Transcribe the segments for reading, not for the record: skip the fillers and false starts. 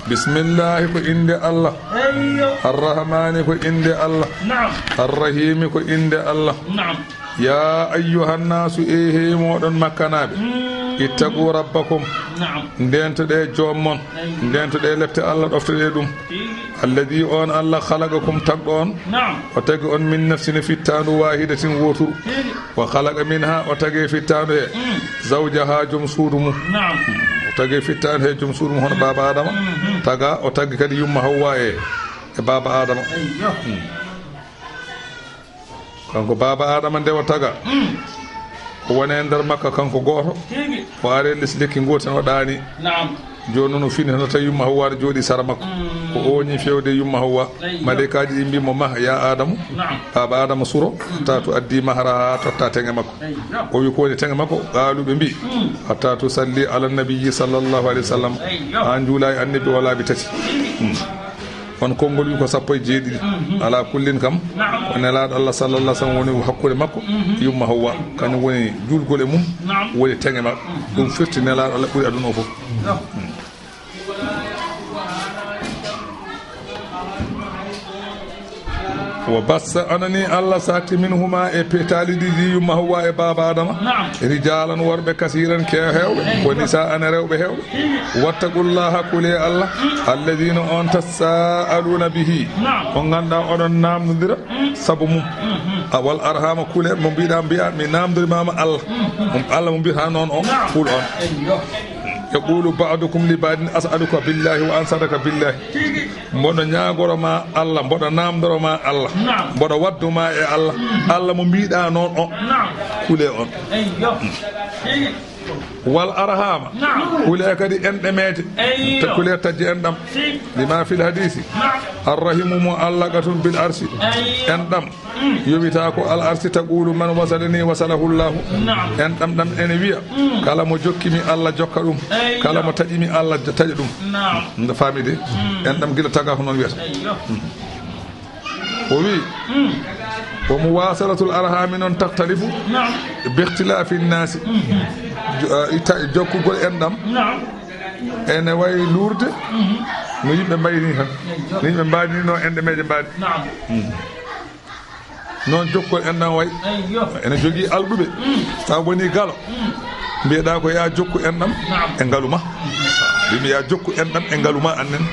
bismillahi ko inde Allah arrahmani ko inde Allah arrahimi ko inde Allah ya ayyuhan nasu ehe moɗon makkanaɓe ittaqu rabbakum ndentoɗe jommon ndentoɗe lefte Allah ɗoftoɗe ɗum alladi on Allah halaqakum tagɗo on o tagi on min nafsine fittandu wahidatin woturu wa halaqa minha o tagi fittandu he zawjaha joom suudu mum o tagi fittandu he joom suudu mum hono baba adama taga o tagi kadi yumma hawwa e baba adama kanko baba adama nde o taga o woni e nder makka kanko goto o ari leslikki goten o ɗaani joni noon o fini hono tawi yumma hawwa ne jooɗi sara makko ko oñi fewde yumma hawwa malaikaji ɗi mbimo maha ya adamu baba adama suro hatta to addi mahara ha totta teŋe makko o wi ko woni teŋe makko qaaluɓe mbi hatta to salli ala nabiyyi sallllahu alayhi wa sallam ha juula e annabi o laabi tati on konngol wi ko sappo e jeeɗiɗi ala kullin kam o nelaɗo Allah sallallah sallam woni hakkude makko yumma hawwa kañum woni julgol e mum woni teŋe makko ɗum firti nelaɗo Allah ɓuuri aduna o fof wa bassa anani Allah sakti minhuma e petali ɗiɗi yumma hawwa e baba adama rijalan worɓe kasiran ke hewɓe ko nisa ana rewɓe hewɓe wattaqullaha kule Allah alladina on tasaaluna bihi ko ganduɗa oɗon namdodira saabu mum wal arhama kule mo mbiɗa mbiya mi namdorimama Allah mo mbiyata noon o kuul on yaqulu ba'dukum li ba'din as'aluka billahi wa ansaraka billahi mboɗo ñagoroma Allah mboɗo namdoroma Allah mboɗo wadduma e Allah mo mbiɗa noon o kule on wal arhama kule kadi enɗemede te kule tajji enɗam lima fil hadisi arrahimu mo allaqatun bil arsi enɗam yowita ko al arsi taqulu man wasalani wasalahu llahu enɗam ɗam ene wiya kala mo jokkimi Allah jokka ɗum kala mo taƴimi Allah taƴa ɗum nde famide enɗam gila taga ko noon wiyata o wi wa muwasalatul arhami noon tahtalifu bi ikhtilafi nnasi jokkugol enɗam ene wayi lurde no yimɓe mbayni tan no yimɓe mbadini no enɗemeje mbadi noon jokkugol enɗam wayi ene jogui alɗuɓe sa woni galo mbiyeɗa ko ya jokku enɗam e ngaluma wimi ya jokku enɗam e ngaluma annen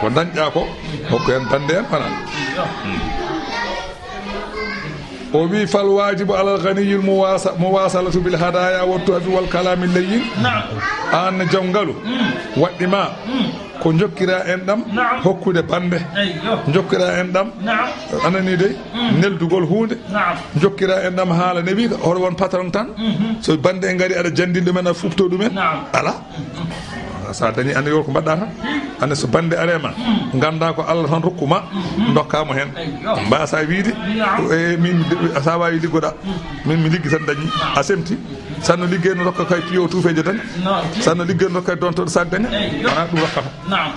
ko dañƴa ko hokko en bande en fana o wi fal wajibu alal ghaniyil muwasalatu bil hadaya wa tuhfi wal kalami layyin an jongalu waddima ko jokkira en ɗam hokkude bande jokkira en ɗam anani dey neldugol hunde jokkira en ɗam haala ne wi hoto won patron tan so bande en gari aɗa jandin ɗumen a fufto ɗumen ala sa dañi ande yo ko mbaɗɗa tan ande so bande arema ganda ko Allah tan rokkuma dokkamo hen mbasa wiide e min sa wawi liggoɗa min mi liggi tan dañi a semti sanno liggey no rokka kay piyo tuufeje daña sanno liggey no rokka dontoɗo sac daña wona ɗum rokkata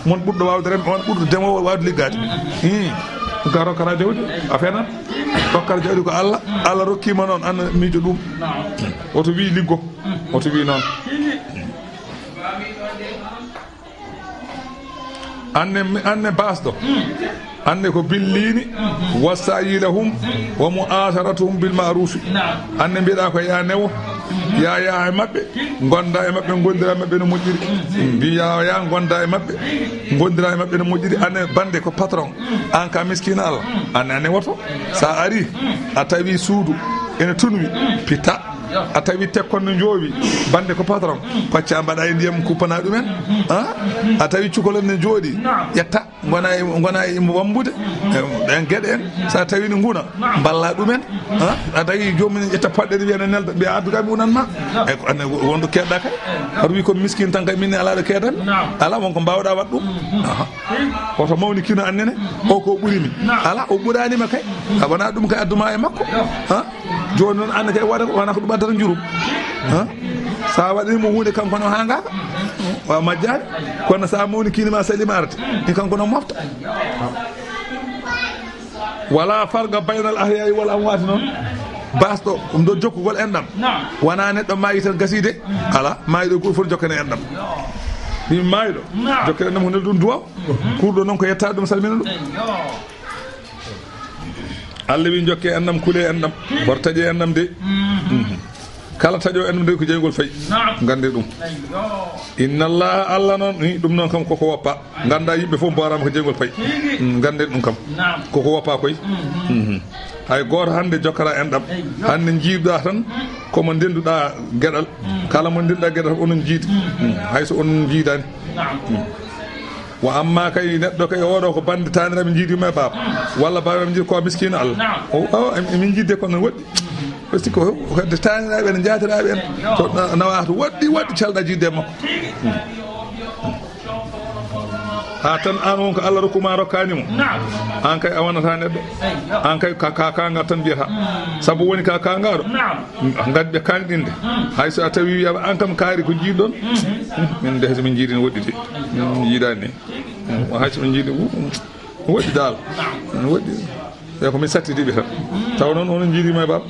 mon ɓurɗo wawde rem on ɓurɗo demowo wawde liggade ga rokkata jawdi a fenat rokkata jawdi ko Allah rokkima noon an miijo ɗum oto wi liggo oto wi noon anne basɗo anne ko billini wasayilahum wa mu'asharatuhum bil ma'ruf anne mbiɗa ko ya newo ya e mabɓe gonda e mabɓe gondira e mabɓe no moƴƴiri mbiya ya gonda e mabɓe gondira e mabɓe no moƴƴiri anne bande ko patron an ka miskina Allah anne woto sa ari a tawi suudu ene tunwi pitta a tawi tekkon no joowi bande ko patron pacca mbaɗa e ndiyam kuppana ɗumen a tawi cukalon ne jooɗi ƴetta gona e wambude ɗen gueɗe en sa tawi ne guna balla ɗumen a tawi jomum ƴetta poɗɗe wiyane nelda mbiya addugami wonanma e ko ane wonɗo keɗɗa kay haɗa wi komi miskine tan kay minne ala ɗo keedami ala wonko mbawɗa wat ɗum oto mawni kino annene o ko ɓuurimi ala o ɓuuranima kay a wona ɗum kay adduma e makko joni noon anne kay wona ko ɗum addata jurum sa waɗanimo hunde kanko no ha gaka wa majjade kono sa mawni kinima salima arde ni kanko no mofta wala farga baynal ahyai wal amwati noon basɗo ɗum ɗo jokkugol enɗam wona neɗɗo mayi tan gaside ala mayi ɗo goto foti jokkane enɗam mi mayɗo jokkere nam hunde ɗum duwaw kurɗo noon ko yettade ɗum salmina ɗum Allah wi jokke annam kule annam bortaƴe annam de kala taƴo annam de ko jeygol fayi gande ɗum inna allaha Allah noon ni ɗum noon kam koko woppa ganda yimɓe fof mborama ko jeygol fayi gande ɗum kam koko woppa koy hay goto hande jokkata enɗam hande jiiduɗa tan komo ndenduɗa gueɗal kala mo ndenduɗa gueɗal onon jiidi hayso onon jiidani wa amma kay neɗɗo kay oɗo ko bande taniraɓe jiidima e baaba walla babaɓe jiidi ko miskino Allah min jiidde kono woɗɗi parce que hedde taniraɓe ene jatiraɓe en to nawata woɗɗi calɗa jiidde makko ha tan an wonko Allah rokkuma rokkanimo an kay a wonata neɗɗo an kay ka kangar tan mbiyata saabu woni ka kangaɗo gadɓe kanɗinde hayso a tawi wiyama an kam kaari ko jiiɗon min de min jiiɗini woɗɗide min jiiɗani ni hayso min jiiɗi woɗɗi dal woɗɗi e ko min sattidiɓe tan taw noon onon jiiɗima e baba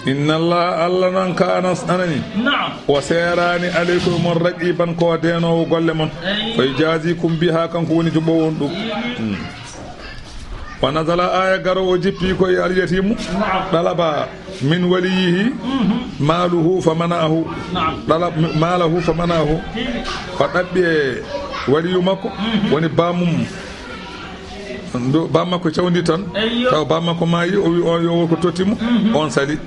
inna Allah nan kana anani wa sayrani alaykum mon raqiban ko denowo golle mon fay jazikum biha kanko woni to ɓowon ɗum wa nazala aya garo o jippi koye alyatimu ɗalaba min waliyihi maluhu famanahu ɗalab malahu famanahu o ɗaɓɓi e waliyu makko woni bamum ndo bammakko cawdi tan taw bammakko maayi o wi on yo ko tottimo on sali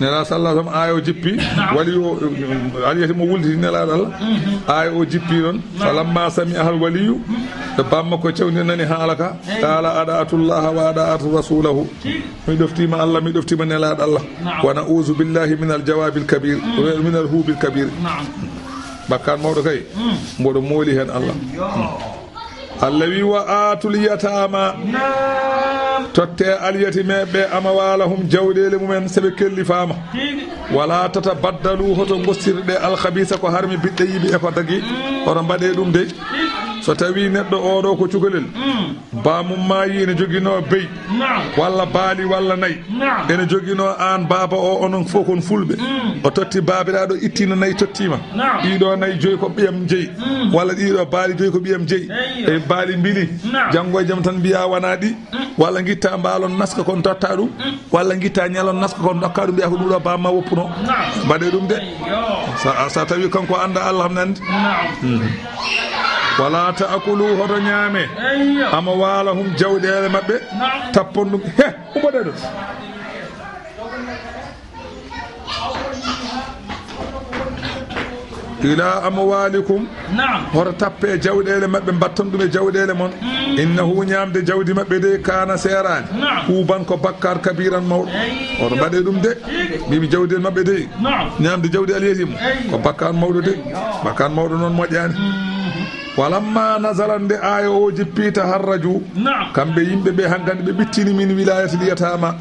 nela sallallahu alaihi wasallam ayo jippi wali o aliyati mo wuldi nela dal ayo o jippi non falamma sami ahal waliyu to bammakko cawdi nani halaka qala adaatullah wa adaatu rasulahu mi doftima Allah mi doftima nela Allah wa na'uzu billahi min al-jawab al-kabir min al-hub al-kabir bakkan mawɗo kay mboɗo mooli hen Allah Allah wi wa atul yatama totte aliyati meɓe amawalahum jawɗele mumen seɓe kelli fama wala tata baddalu hoto gostirɗe alkhabisa ko harmi biɗɗe yiɓe e ko dagui oto mbaɗe ɗum de so tawi neɗɗo oɗo ko cukalel bamum mayi ene joguino beyi walla baali walla nayyi ene joguino an baba o onon fof kon fulɓe o totti babiraɗo ittino nayyi tottima ɗiɗo nayyi joyi ko ɓiyam jeeyi walla ɗiɗo baali joyi ko ɓiyam jeeyi e baali mbili janggo e jaam tan mbiya wona ɗi walla guitta mbalon naska kon totta ɗum walla guitta ñalon naska kon dokka ɗum mbiya ko ɗum ɗo bamma woppuno mbaɗe ɗum de sa tawi kanko anda Allah nandi wala ta'kulu hoto ñaame ama walahum jawɗele mabɓe tappon ɗum he umoɗe ɗum ila amwalikum hoto tappe jawɗele mabɓe batton ɗum e jawɗele mon innahu ñamde jawdi mabɓe de kana serani huban ko bakkar kabiran mawɗo oto mbaɗe ɗum de mbimi jawdel mabɓe de ñamde jawdi aliyetimu ko bakkar mawɗo de bakkar mawɗo noon moƴƴani walamma nazalande aya o jippita harraju kamɓe yimɓe ɓe hankkandi ɓe ɓittini min wilayati liyatama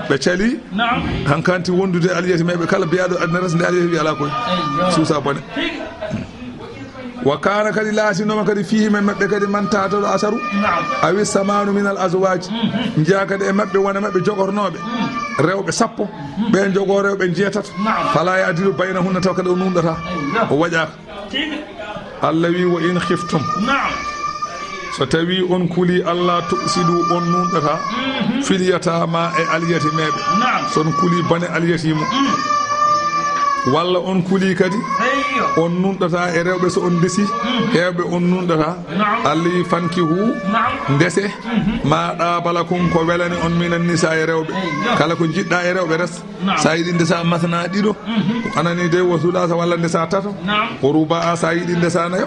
ɓe cali hankanti wondude aliyati meɓe kala biyaɗo adna resde aliyati wi ala koye suusa bone wa kana kadi laatinoma kadi fihi men mabɓe kadi man tataɗo asaru awi samanu min al azwaji jiya kadi e mabɓe wona mabɓe jogotonoɓe rewɓe sappo ɓe jogo rewɓe jeetato fala yadilu bayna hunna taw kadi o numɗata o waƴaka Allah wi wa in khiftum so tawi on kuli Allah tusidu on nunɗata filyatama e aliyati meɓe son kuli bane aliyatimu walla on kuli kadi on nunɗata e rewɓe so on desi hewɓe on nunɗata Allah wi fankihu ndese ma ɗabala kon ko welani on minan nisa e rewɓe kala ko jiɗɗa e rewɓe res sa yiɗi ndesa masana ɗiɗo anani de wo sulasa walla ndesa tato o ruba a sa yiɗi ndesa nayo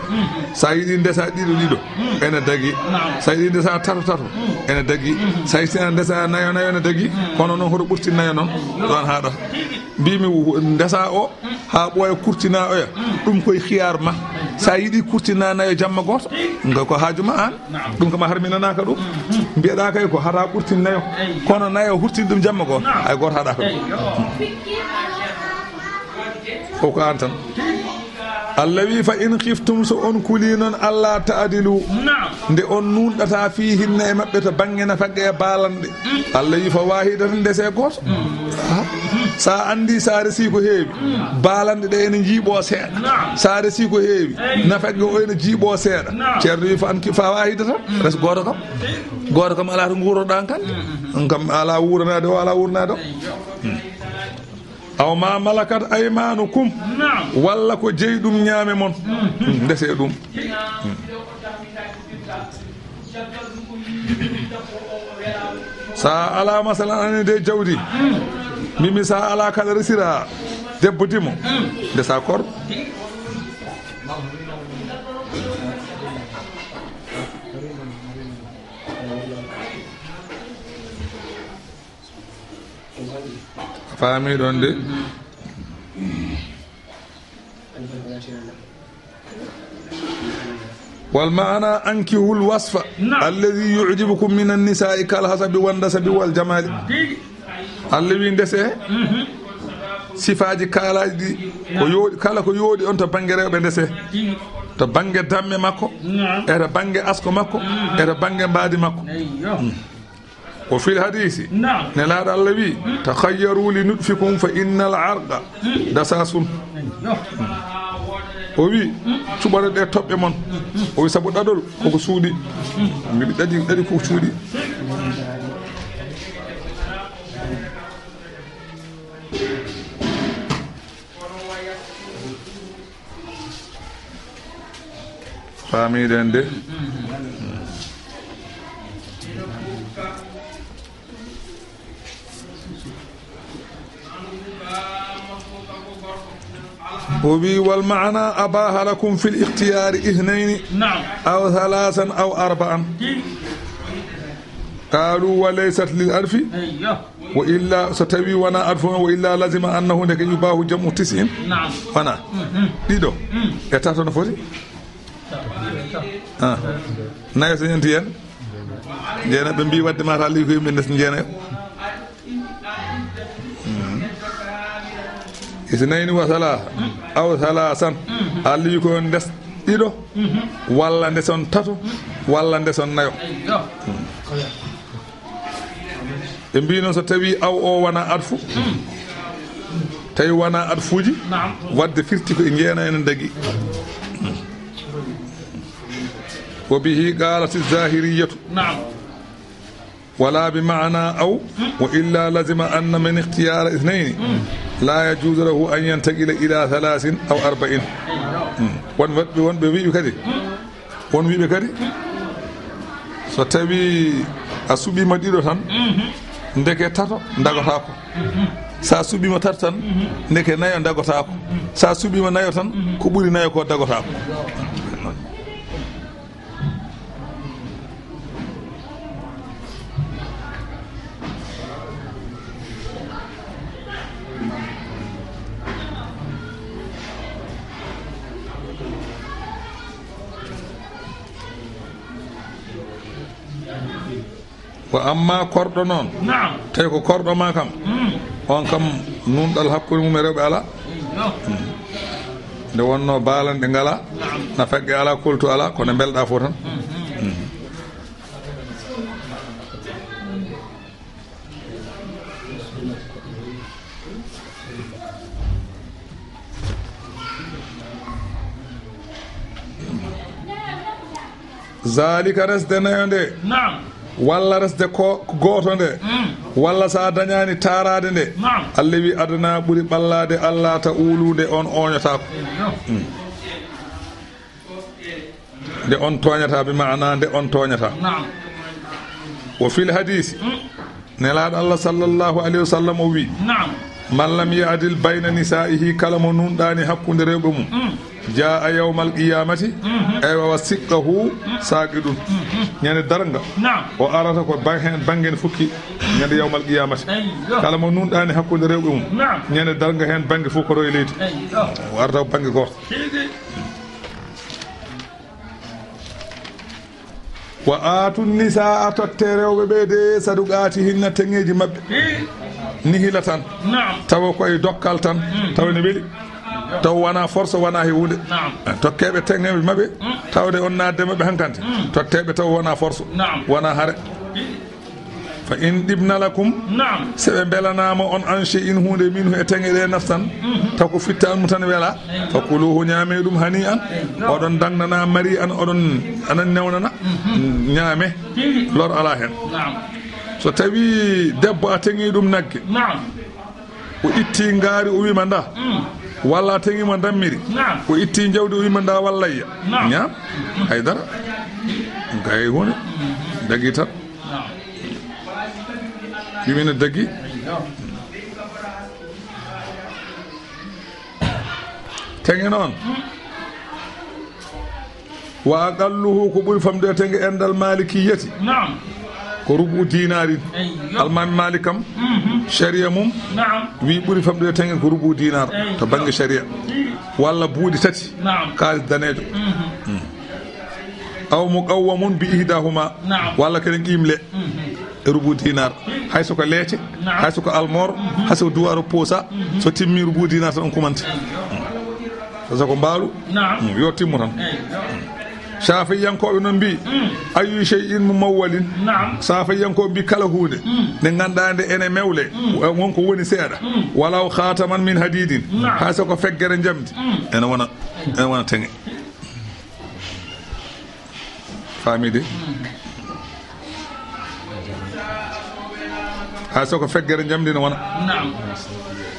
sa yiɗi ndesa ɗiɗo ene dagui sa yiɗi ndesa tato ene dagui sa yiɗi ndesa nayo ene dagui kono noon hoto ɓurti nayo noon ɗon haɗata mbimi ndesa o ha ɓooya kurtina oya ɗum koye khiyar ma sa yiɗi kurtina nayo jamma goto nga ko haajuma an ɗum kama harminanaka ɗum mbiyeɗa kay ko hata ɓurtin nayo kono nayo hurtin ɗum jamma goto hay goto haɗaka ɗum o ko an tan Allah wi fa in khiftum so on kuli non alla ta'dilu nde on nundata fihinna e mabbe to bange na fagge e balande Allah wi fa wahidatan dese goto sa andi sa resi ko heewi balande de ene jiibo seeda sa resi ko heewi na fagge o ene jiibo seeda ceerno wi fa an ki fa wahidatan res goto kam ala to nguroɗan kan kam ala wuranade o ala wuranade aw ma malakat aymanukum walla ko jeydum ñaame mon ndese ɗum sa ala masalan ane de jawdi mimi sa ala kala resira debbo dimo ndesa korɗo faami ɗon de والمعنى أنكحوا الوصف الذي يعجبكم من النساء كالحسب والنسب والجمال الذي ندسه sifaji kalaji ko yodi kala ko yodi on to bange rewbe ndese to bange damme makko e to bange asko makko e to bange mbaadi makko o fil hadisi ne laada Allah wi takhayyaru li nutfikum fa innal arqa dasasun o wi subare de tobbe mon o wi sabu dadol ko suudi mi dadi ko suudi famiden de وبي والمعنى أباها لكم في الاختيار اثنين أو ثلاثا أو أربعا قالوا وليست للألف وإلا ستوي وانا ألف وإلا لازم أنه لك يباه جمع 90 وانا ديدو يتاتو نفوتي nayo so ñanti en jeena ɓe mbi wadde mata li ko yimɓe ndes jeena isnayni wa salasa aw salasan alli ko ndes ɗiɗo walla ndeson tato walla ndeson nayo ɓe mbi noon so tawi aw o wona adfu tawi wona adfuji wadde firti ko e jeena ene dagui وبه قالت الظاهرية ولا بمعنى أو وإلا لازم أن من اختيار اثنين لا يجوز له أن ينتقل إلى 3 أو 4 ون بيبي كذي ون بيبي كذي ستبي أسوبي مديرو تان ndeke tato ndagota ko sa subima tato tan ndeke nayo ndagota ko sa subima nayo tan ko ɓuri nayo ko dagota ko ko amma korɗo noon tawi ko korɗo ma kam on kam nunɗal hakkude mum e rewɓe ala nde wonno baalanɗe ngala na fegge ala koltu ala kono belɗa fo tan zalika resde nayo nde walla resde ko goto nde walla sa dañani tarade nde Allah wi adana ɓuuri ɓallade Allah ta ulude on oñotako nde on toñata be maana nde on toñata o fil hadisi nelaɗo Allah sallallahu alayhi wa sallam o wi man lam ya'dil bayna nisa'ihi kala mo nunɗani hakkude rewɓe mum jaa yawmal qiyamati aywa wa siqqahu saqidun ñande daranga o arata ko bangen fukki ñande yawmal qiyamati kala mo nunɗani hakkude rewɓe mum ñande daranga hen bange fof ko roye leydi o arata ko bange goto wa atu nisaa totte rewɓe ɓe de saduqati hinna teŋeji mabɓe nihila tan tawa koye dokkal tan tawa ne weeli taw wona force wona he hunde tokkeɓe tengeɓe mabɓe tawde on nadde mabɓe hankante totteɓe taw wona force wona haare fa in ɗibna lakum seɓe belanama on anche in hunde min e tenge ɗe naftan taw ko fittanmu tan weela fa kuluhu ñaame ɗum hani an oɗon dagnana mari an oɗon anan newnana ñaame lor ala hen so tawi debbo a teŋi ɗum nagge o itti ngaari o wima nda walla a teŋima dammiri o itti jawdi o wima nda wallayya ñaam haydara gay hunde dagui tan yimine dagui teŋe noon wa aqalluhu ko ɓuri famde teŋe endal malikiyati ko rubu dinari almami malik kam sharia mum wi ɓuri famde teŋe ko rubu dinar to banggue sharia walla buuɗi tati kalis danejo aw muqawwamun bi ihdahuma walla kene qimle e rubu dinar hayso ko leece hayso ko almor hayso ko duwaro poosa so timmi rubu dinar tan on kumante so ko mbaalu yo timmu tan safayankoɓe noon mbi ayu shay'in mumawwalin safayankoɓe mbi kala hunde nde ganduɗa nde ene mewle wonko woni seeɗa walaw khataman min hadidin hay so ko feggere jamdi ene wona teŋe famide hay so ko feggere jamdi ne wona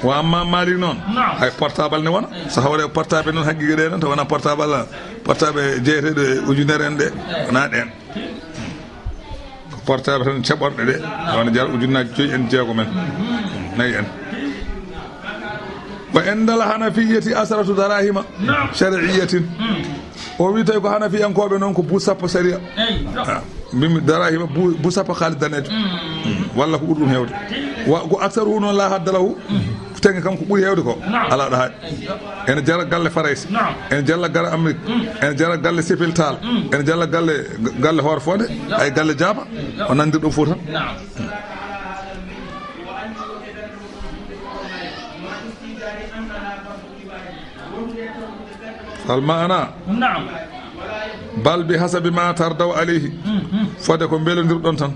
wa amma malik noon hay portable ne wona so hawre portable noon haggiga ɗe noon to wona portable jeeteɗo ujunere en ɗe wona ɗen ko portable tan ceɓorɗe ɗe wona jara ujunnaji 5 en jeego men 4 en wa endal hanafiyati asratu darahima shar'iyatin o wi tawi ko hanafiyankoɓe noon ko buu sappo sharia mimi darahima buu sappo haalis danejo walla ko ɓuri ɗum hewde ko aksaruhu noon la haddalahu teŋe kam ko ɓuri hewde ko ala ɗo haaɗi ene jara galle farayse ene jalla gara amérique ene jara galle sépiltal ene jalla galle hoore fonde ay galle jaaba o nandir ɗum fof tan almana bal bi hasabi ma tardaw alayhi fode ko belodirɗon tan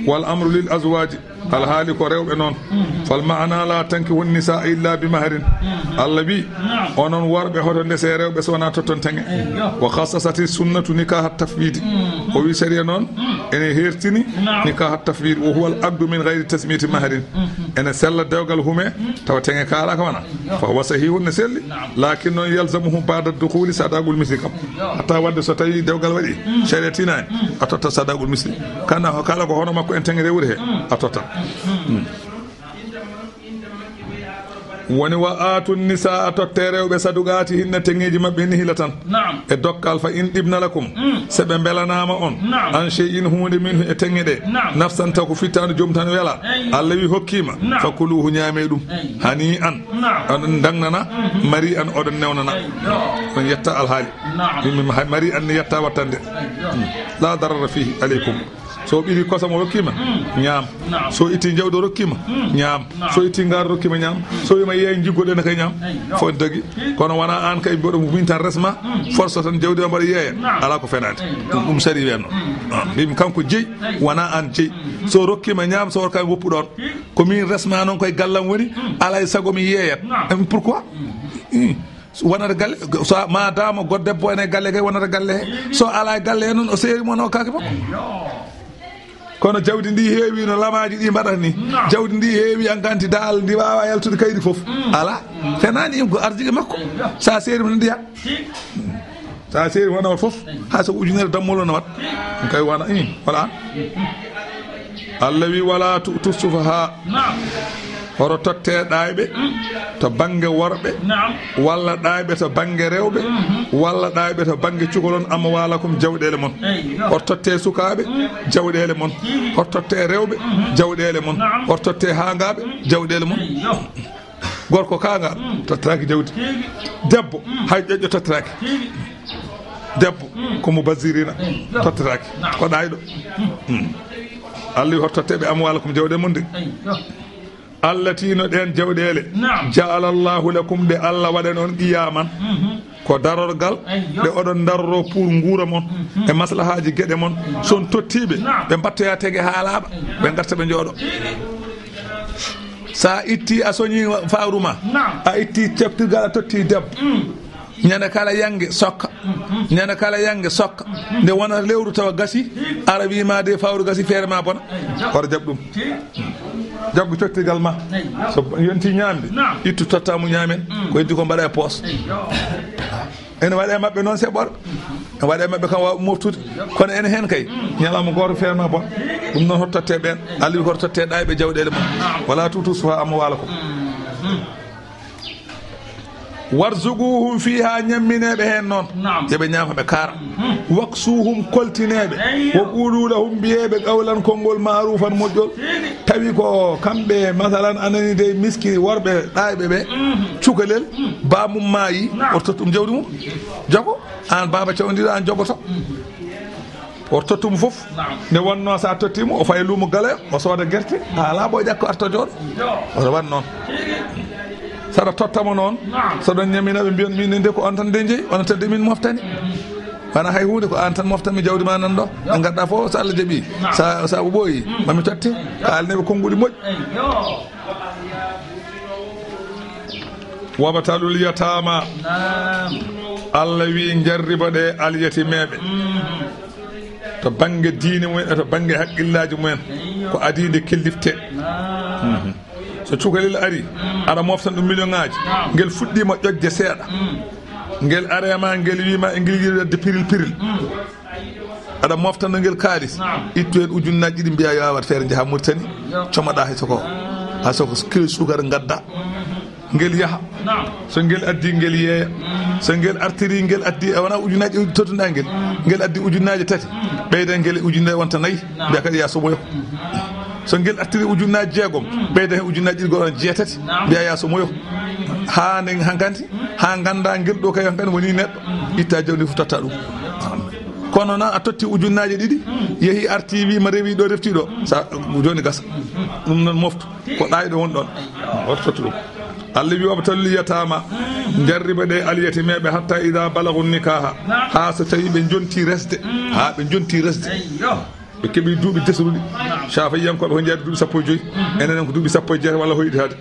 wal amru lil azwaji alhaali ko rewɓe noon fal ma'ana la tanki won nisa illa bi mahrin allah wi onon worɓe hoto ndese rewɓe so wona totton teŋe wa khassasati sunnatu nikahat tafwidi o wi sharia noon ene hertini nikahat tafwid wa huwa al aqdu min ghayri tasmiti mahrin ene sella dewgal hume tawa teŋe kala ka wana fa huwa sahihun ne selli lakin noon yalzamuhu ba'da dukhuli sadaqul misli kam hatta wadde so tawi dewgal waɗi sharia tinani a totta sadaqul misli kana kala ko hono makko en teŋe rewri he a totta woni wa aatu nisa totte rewɓe sadugati hinne teŋeji mabɓe hinne hila tan e dokkal fa in ɗibna lakum seɓe belanama on an shay'in hunde min e teŋe ɗe nafsan taw ko fittano joom tan weela allah wi hokkima fa kuluhu ñaame ɗum hani an oɗon dagnana mari an oɗon newnana on yetta alhaali mari an ne yetta wattande la darara fihi aleykum so ɓiri kosam o rokkima ñaam so itti jawdi o rokkima ñaam so itti ngaar rokkima ñaam so wima yeey jiggoɗene kay ñaam fo dagi kono wona an kay mboɗo min tan resma force tan jawdi o mbaɗa yeeya ala ko fenade ɗum sari wenno mbimi kanko jeeyi wona an jeeyi so rokkima ñaam so workami woppuɗon komin resma noon koye gallam woni alay saago mi yeeyat pourquoi wonata galle so madama goɗɗo debbo ene galle kay wonata galle he so ala galle he noon o seeri mono kake makko kono jawdi ndi heewi no lamaji ɗi mbaɗata ni jawdi ndi heewi ankanti dal ndi wawa yaltude kayri foof ala fenani ko arjigue makko sa seeri mo ndiya sa seeri wonawat foof ha so ujunere dammolo no wat kay wona voilà allah wi wala tusufaha horo totte ɗayɓe to banggue worɓe walla ɗayɓe to banggue rewɓe walla ɗayɓe to banggue cukalon amma walakum jawɗele mon hor totte sukaɓe jawɗele mon hor totte rewɓe jawɗele mon hor totte hangaɓe jawɗele mon gorko kangal tottiraki jawdi debbo hay ƴoƴƴo tottiraki debbo komo basirina tottiraki ko ɗayɗo allah wi hor totteɓe amma walakum jawɗele mon de allati no ɗen jawɗele jaala llahu lakum de Allah waɗen on qiyaman ko darorgal ɗe oɗon darro pour nguura mon e maslahaji gueɗe mon son tottiɓe ɓe mbattoya tege ha laaɓa ɓe garta ɓe jooɗo sa itti a soñi fawruma a itti ceftirgal a totti debbo ñande kala yangue sokka ñande kala yangue sokka nde wona lewru tawa gasi ara wima de fawru gasi feere ma bona oto jaab ɗum jaggu cottirgal ma so yonti ñamde ittu tottamu ñamen ko heddi ko mbaɗa e poos ene waɗe mabɓe noon seɓɓoɗo ene waɗe mabɓe kam wawa moftude kono ene hen kay ñalama goto feere ma bona ɗum noon hoto totte ɓen Allah wi koto totte ɗayɓe jawɗele mum wala tutu suha amma wala ko warzuguhum fiha ñammineɓe hen noon yoɓe ñaama ɓe kaara waksuhum koltineɓe wo qulu lahum mbiyeɓe qawlan konngol marufan moƴƴol tawi ko kamɓe masalan anani de miskiri worɓe ɗayɓe ɓe cukalel bamum maayi oto tottum jawdi mum jogo an baba cawdiɗo an jogoto oto tottumo foof nde wonno sa tottimo o faye luumo galoyo o sooda guerte ala ɓoy ƴakko arta jooɗo oto wat noon saɗa tottamo noon soɗon ñaminaɓe mbiyon min nde ko on tan de jeeyi onon tedde min moftani wona hay hunde ko an tan moftanmi jawdi ma nan ɗo ɗe gadɗa fof so Allah jaaɓi sa ɓooyi mami totte kalneɓe konnguli moƴƴi wabatalul yatama Allah wi jarriba ɗe alyatimeɓe to banggue diine mumen e to banggue haqqillaji mumen ko adide kellifte so cukalel ari aɗa moftan ɗum million ngaji ngel fuɗɗima ƴoƴde seeɗa ngel arema ngel wima e ngel yiɗade piril aɗa moftano ngel kaalis ittu hen ujunnaji ɗiɗi mbiya yo awat feere jaaha Mauritanie comoɗa hay soko kilo sukara gadda ngel yaaha so ngel addi ngel yeeya so ngel artiri ngel addi wona ujunnaji tottuɗa ngel addi ujunnaji tati ɓeyda ngel ujunnaji wonta nayyi mbiya kadi ya somoyo so ngel artiri ujunnaji jeegom ɓeyda hen ujunnaji ɗiɗi goɗon jeetati mbiya ya somoyo ha nden hankanti ha ganda ngel ɗo kay hankadi woni neɗɗo itta jawdi fof totta ɗum kono noon a totti ujunnaji ɗiɗi yeehi arti wima rewi ɗo refti ɗo sa joni gasa ɗum noon moftu ko ɗayɗo won ɗon oto totti ɗum Allah wi wabtalul yatama jarriba ɗe alyatimeɓe hatta ida balagu nikaha ha so tawi ɓe jonti resde ɓe keeɓi duuɓi desruɗi safayiyankoɓe ko jeeyade duuɓi 15 enen ko duuɓi 17 walla hoyɗitade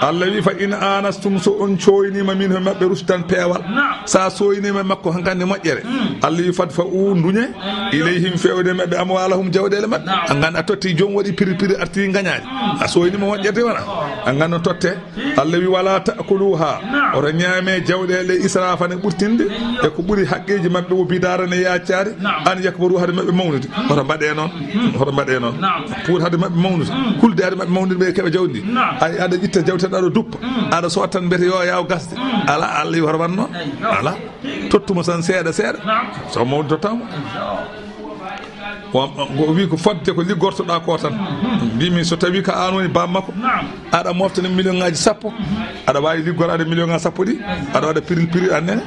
Allah wi fa in anastum so on coynima min ho mabɓe rusdan peewal sa soynima makko hankande moƴƴere Allah wi fad fa u duñe ilayhim fewde mabɓe amwalahum jawɗele mabɓe a ganda a totti joom waɗi piri artiri gañaji a soynima moƴƴerde wona a ganda totte Allah wi wala takuluha oto ñaame jawɗele israfane ɓurtinde e ko ɓuuri haqqeji mabɓe o bidarane yaccade an yakbaru hade mabɓe mawnude hoto mbaɗe noon pour hade mabɓe mawnude kulde hade mabɓe mawnude ɓe keeɓa jawdi ndi ay aɗa ƴitta jawteɗa ɗo duppa aɗa sowa tan mbiyete yo yaw gasde ala Allah wi hoto wat noon ala tottuma tan seeɗa so mawde tottama o wi ko fodde ko liggortoɗa ko tan mbimi so tawi ko an woni bammakko aɗa moftani million ngaji 10 aɗa wawi liggorade million ngaji 10 ɗi aɗa waɗa piril annene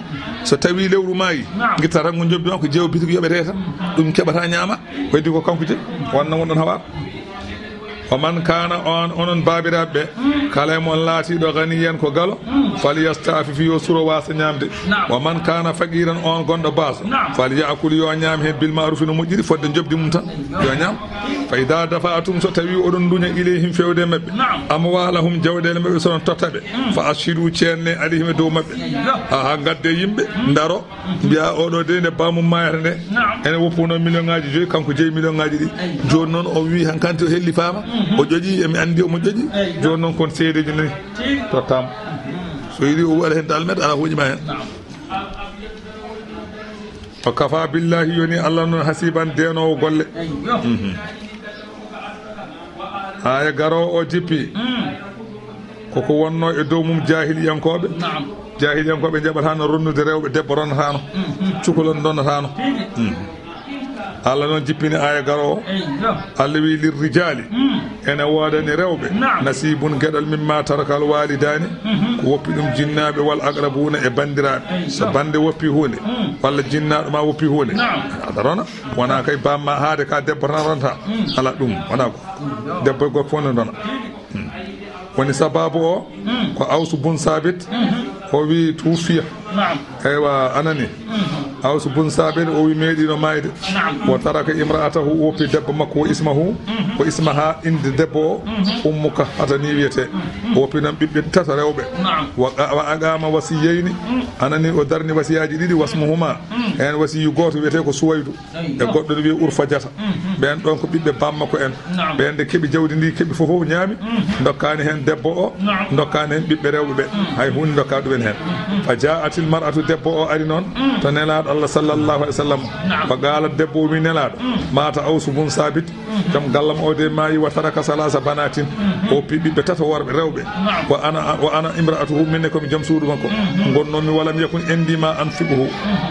so tawi lewru maayi guitta tan ko jobbi ma ko jeewo bitigo yoɓete tan ɗum keɓata ñaama ko heddi ko kanko je wonno wonɗon hawa o man kana onon babiraɓe kala mon laatiɗo ganiyen ko galo falyastafifi yo suro wasa ñamde wa man kana faqiran on gonɗo base falyakul yo ñaam hen bil ma'ruf no moƴƴiri fodde jobdi mum tan yo ñaam fa ida dafatum so tawi oɗon duña ilayhim fewde mabɓe amwalahum jawɗele mabɓe sonon tottaɓe fa ashidu ceenne alayhim e dow mabɓe ha gadde yimɓe daro mbiya oɗo de nde bamum mayata nde ene woppuno million ngaji 5 kanko jeeyi million ngaji ɗi joni noon o wi hankanti o helli fama o ƴoƴi emi andi omo ƴoƴi joni noon kon seedeji nayi tottama so yiɗi o waɗa hen dalmet ala hoƴima hen o kafa billahi yoni Allah noon hasiban denowo golle aya garowo o jippi koko wonno e dow mum jahiliyankoɓe jaɓatano ronnude rewɓe debbo ronnatano cukalon donnatano Allah noon jippini aya garowo Allah wi lirrijali ene wodani rewɓe nasibun gueɗal mimma tarakal walidani ko woppi ɗum jinnaɓe wal aqrabuna e bandiraɓe so bande woppi hunde walla jinnaɗo ma woppi hunde aɗa rona wona kay bamma haade ka debbo tan ronta ala ɗum wona ko debbo e gorko fof ne rona woni sababu o ko Awsu bun Sabit o wi tuufiya eywa anani Awsu bun Sabit o wi meeɗino mayde wo taraka imra'atahu o woppi debbo makko o ismahu ko ismaha inde debbo o ummuka atani wiyete o woppi noon ɓiɓɓe tata rewɓe wa agama wasiyeyni anani o darni wasiyaji ɗiɗi wasmuhuma hen wasiyu goto wiyete ko Suwaydu e goɗɗo ne wiye Urfajata ɓen ɗon ko ɓiɓɓe bammakko en ɓen nde keeɓi jawdi ndi keeɓi fof ñaami dokkani hen debbo o dokkani hen ɓiɓɓe rewɓe ɓe hay hunde dokka ɗumen hen fa ja'atil mar'atu debbo o ari noon to nelaɗo Allah sallallahu alaihi wasallam ko galat debbo o wi nelaɗo mata Awsu bun Sabit kam gallam o de maayi wa taraka salasa banatin o pi ɓiɓɓe tata worɓe rewɓe wa ana imra'atuhu minne komi joom suudu makko gonnomi walam yakun indima anfiquhu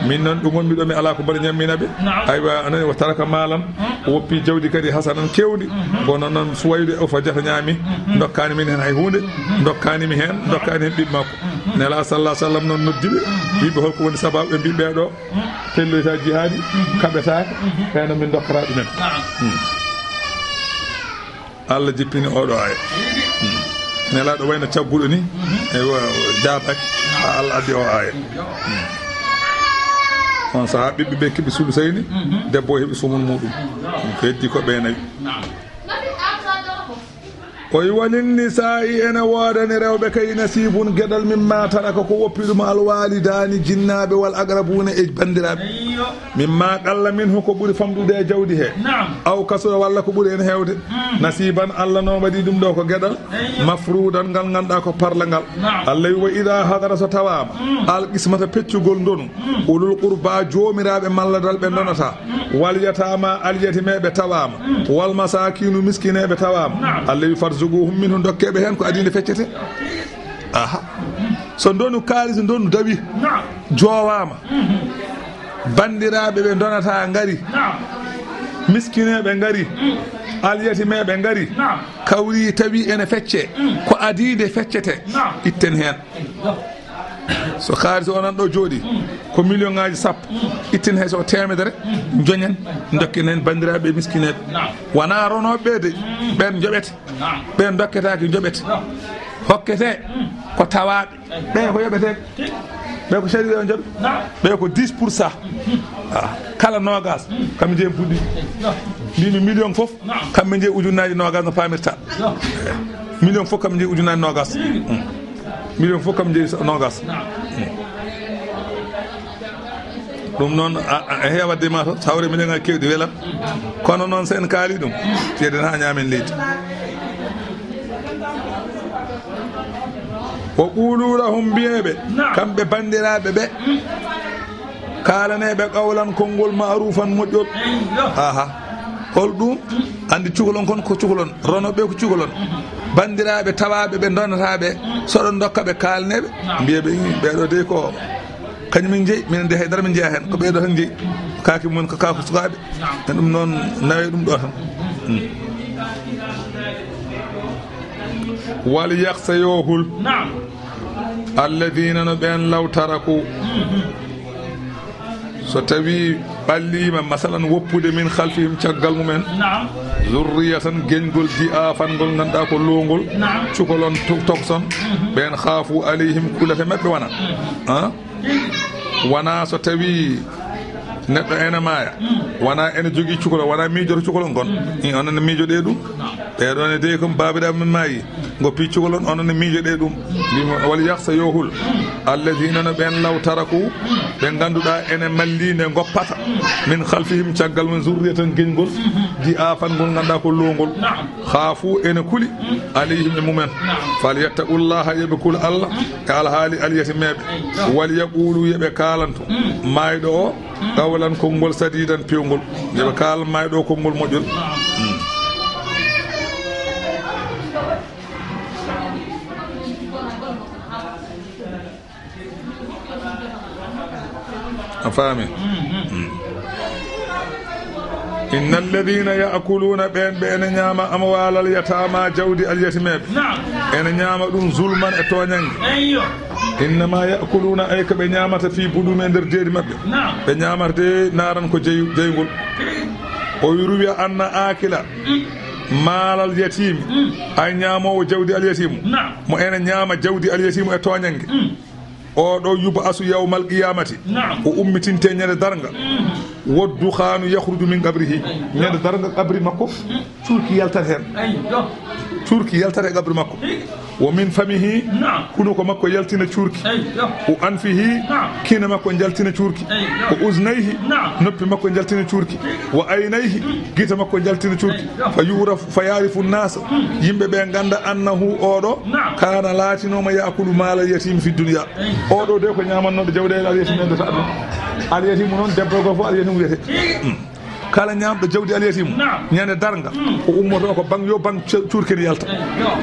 min noon ɗum wonmi ɗo mi ala ko mbaɗa ñamminaɓe aywa anani wa taraka malan o woppi jawdi kadi hasanan kewɗi bono noon Suwaydu o fajata ñaami dokkani min hen hay hunde dokkanimi hen dokkani hen ɓiɓɓe makko nela sallallahu alaihi wasallam noon noddiɓe wiɓe holko woni sababu ɓe mbiɓe ɗo pelloyta jihadi kaɓetaka heno min dokkata ɗumen Allah jippini oɗo aya nelaɗo wayno cagguɗo ni e jaabaki ha Allah addi o aya on saaha ɓiɓɓe ɓe keeɓi sulusayni debbo o heeɓi sumun muɗum ko heddi ko ɓeenayi koye walin nisa'i ene woodani rewɓe kay nasibun gueɗal mimma taraka ko woppi ɗum alwalidani jinnaɓe wal agrabuna e bandiraɓe mimma qalla minhu ko ɓuuri famɗude e jawdi he aw kasura walla ko ɓuuri en hewde nasiban Allah noon waɗi ɗum ɗo ko gueɗal mafrudan ngal ganduɗa ko parla ngal Allah wi wa ida hadara so tawama al qismata peccugol ndonu ulul qurba jomiraɓe malladal ɓe donata wal yatama al yatimeɓe tawama wal masakinu miskineɓe tawama Allah wi farzuguhum minhu dokkeɓe hen ko adinde feccete aha so ndonu kalis ndonu dawi jowama bandiraɓe ɓe donata ngari miskineɓe ngari alyatimeɓe ngari kawri tawi ene fecce ko adide feccete itten hen so haalis onan ɗo jooɗi ko million ngaji sappo itten hay so temedere joñen dokken hen bandiraɓe miskineɓe wona ronoɓe de ɓen joɓete ɓen dokketaki joɓete hokkete ko tawaɓe ɓen ko yoɓete ɓe ko caɗiɗe o jooɓe ɓe ko 10% kala nogas kamɓe jeeyi puɗɗi mbimi million foof kamɓe jeeyi ujunnaji nogas no pamirta million foof kamɓe jeeyi ujunnaji nogas million fof kam jeeyi nogas ɗum noon a heewadde ma to tawre million ngaji kewɗi welat kono noon sen kaali ɗum teeɗen ha ñamen leydi o qulu lahum mbiyeɓe kamɓe bandiraɓe ɓe kalaneɓe qawlan konngol ma'rufan moƴƴol aha hol ɗum andi cukalon kon ko cukalon ronoɓe ko cukalon bandiraɓe tawaɓe ɓe donataɓe soɗon dokkaɓe kalneɓe mbiyeɓe ɓeɗo de ko kañumin jeeyi minen de haydara min jeeya hen ko ɓeɗo tan jeeyi kaki mumen ko kako sukaɓe e ɗum noon nawe ɗum ɗo tan wal yaksayohul alladina no ɓen law taraku so tawi ɓallima masalan woppude min khalfihim caggal mumen zurriyatan geñgol di afangol ganduɗa ko lowgol cukalon tokson ɓen khaafu alayhim kulate mabɓe wona wona so tawi neɗɗo ene maaya wona ene jogui cukalo wona miijoto cukalon gon onone miijoɗe ɗum ɓeɗone de comme babiɗam min maayi goppi cukalon onone miijoɗe ɗum mbimo wal yahsa yohul alladina no ɓen law taraku ɓe ganduɗa ene mallinde goppata min khalfihim caggal men zurriyatan geñgol di afangol ganduɗa ko lowgol khaafu ene kuuli alayhim e mumen falyattaqullaha yeɓe kuula Allah e alhaali alyatimeɓe wal yaqulu yeɓe kalanto mayɗo o qawlan konngol sadidan pewgol yeɓe kalan mayɗo o konngol moƴƴol a faami inna alladina yaakuluna ɓen ɓe ene ñaama amwalal yatama jawdi alyatimeɓe ene ñaama ɗum zulman e toñangue innama yaakuluna ay ko ɓe ñamata fi buɗum e nder deedi mabɓe ɓe ñamata de naran ko jeygol o ruwiya anna akila maalal yatimi ay ñaamowo jawdi al yatimu mo ene ñaama jawdi al yatimu e toñange o ɗo yuba asu yawmal qiyamati o ummitinte ñande darga woddu khanu yakhruju min qabrihi ñande darga qabri makko cuurki yaltat hen cuurki yaltat e qabri makko wo min famihi kuno ko makko yaltina cuurki o anfihi kina makko jaltina cuurki ko uznayhi noppi makko jaltina cuurki wa aynayhi gita makko jaltina cuurki fa yurafu fa yarifu an-nas yimbe be ganda annahu odo kana latinoma yakulu mala yatim fi dunya odo de ko nyamanno jawde al yatim en ta al yatim non debbo go fo al yatim wiyete kala ñamɗo jawdi aliyatimu ñande darga o ummoto ko bang yo bang cuurkeni yalta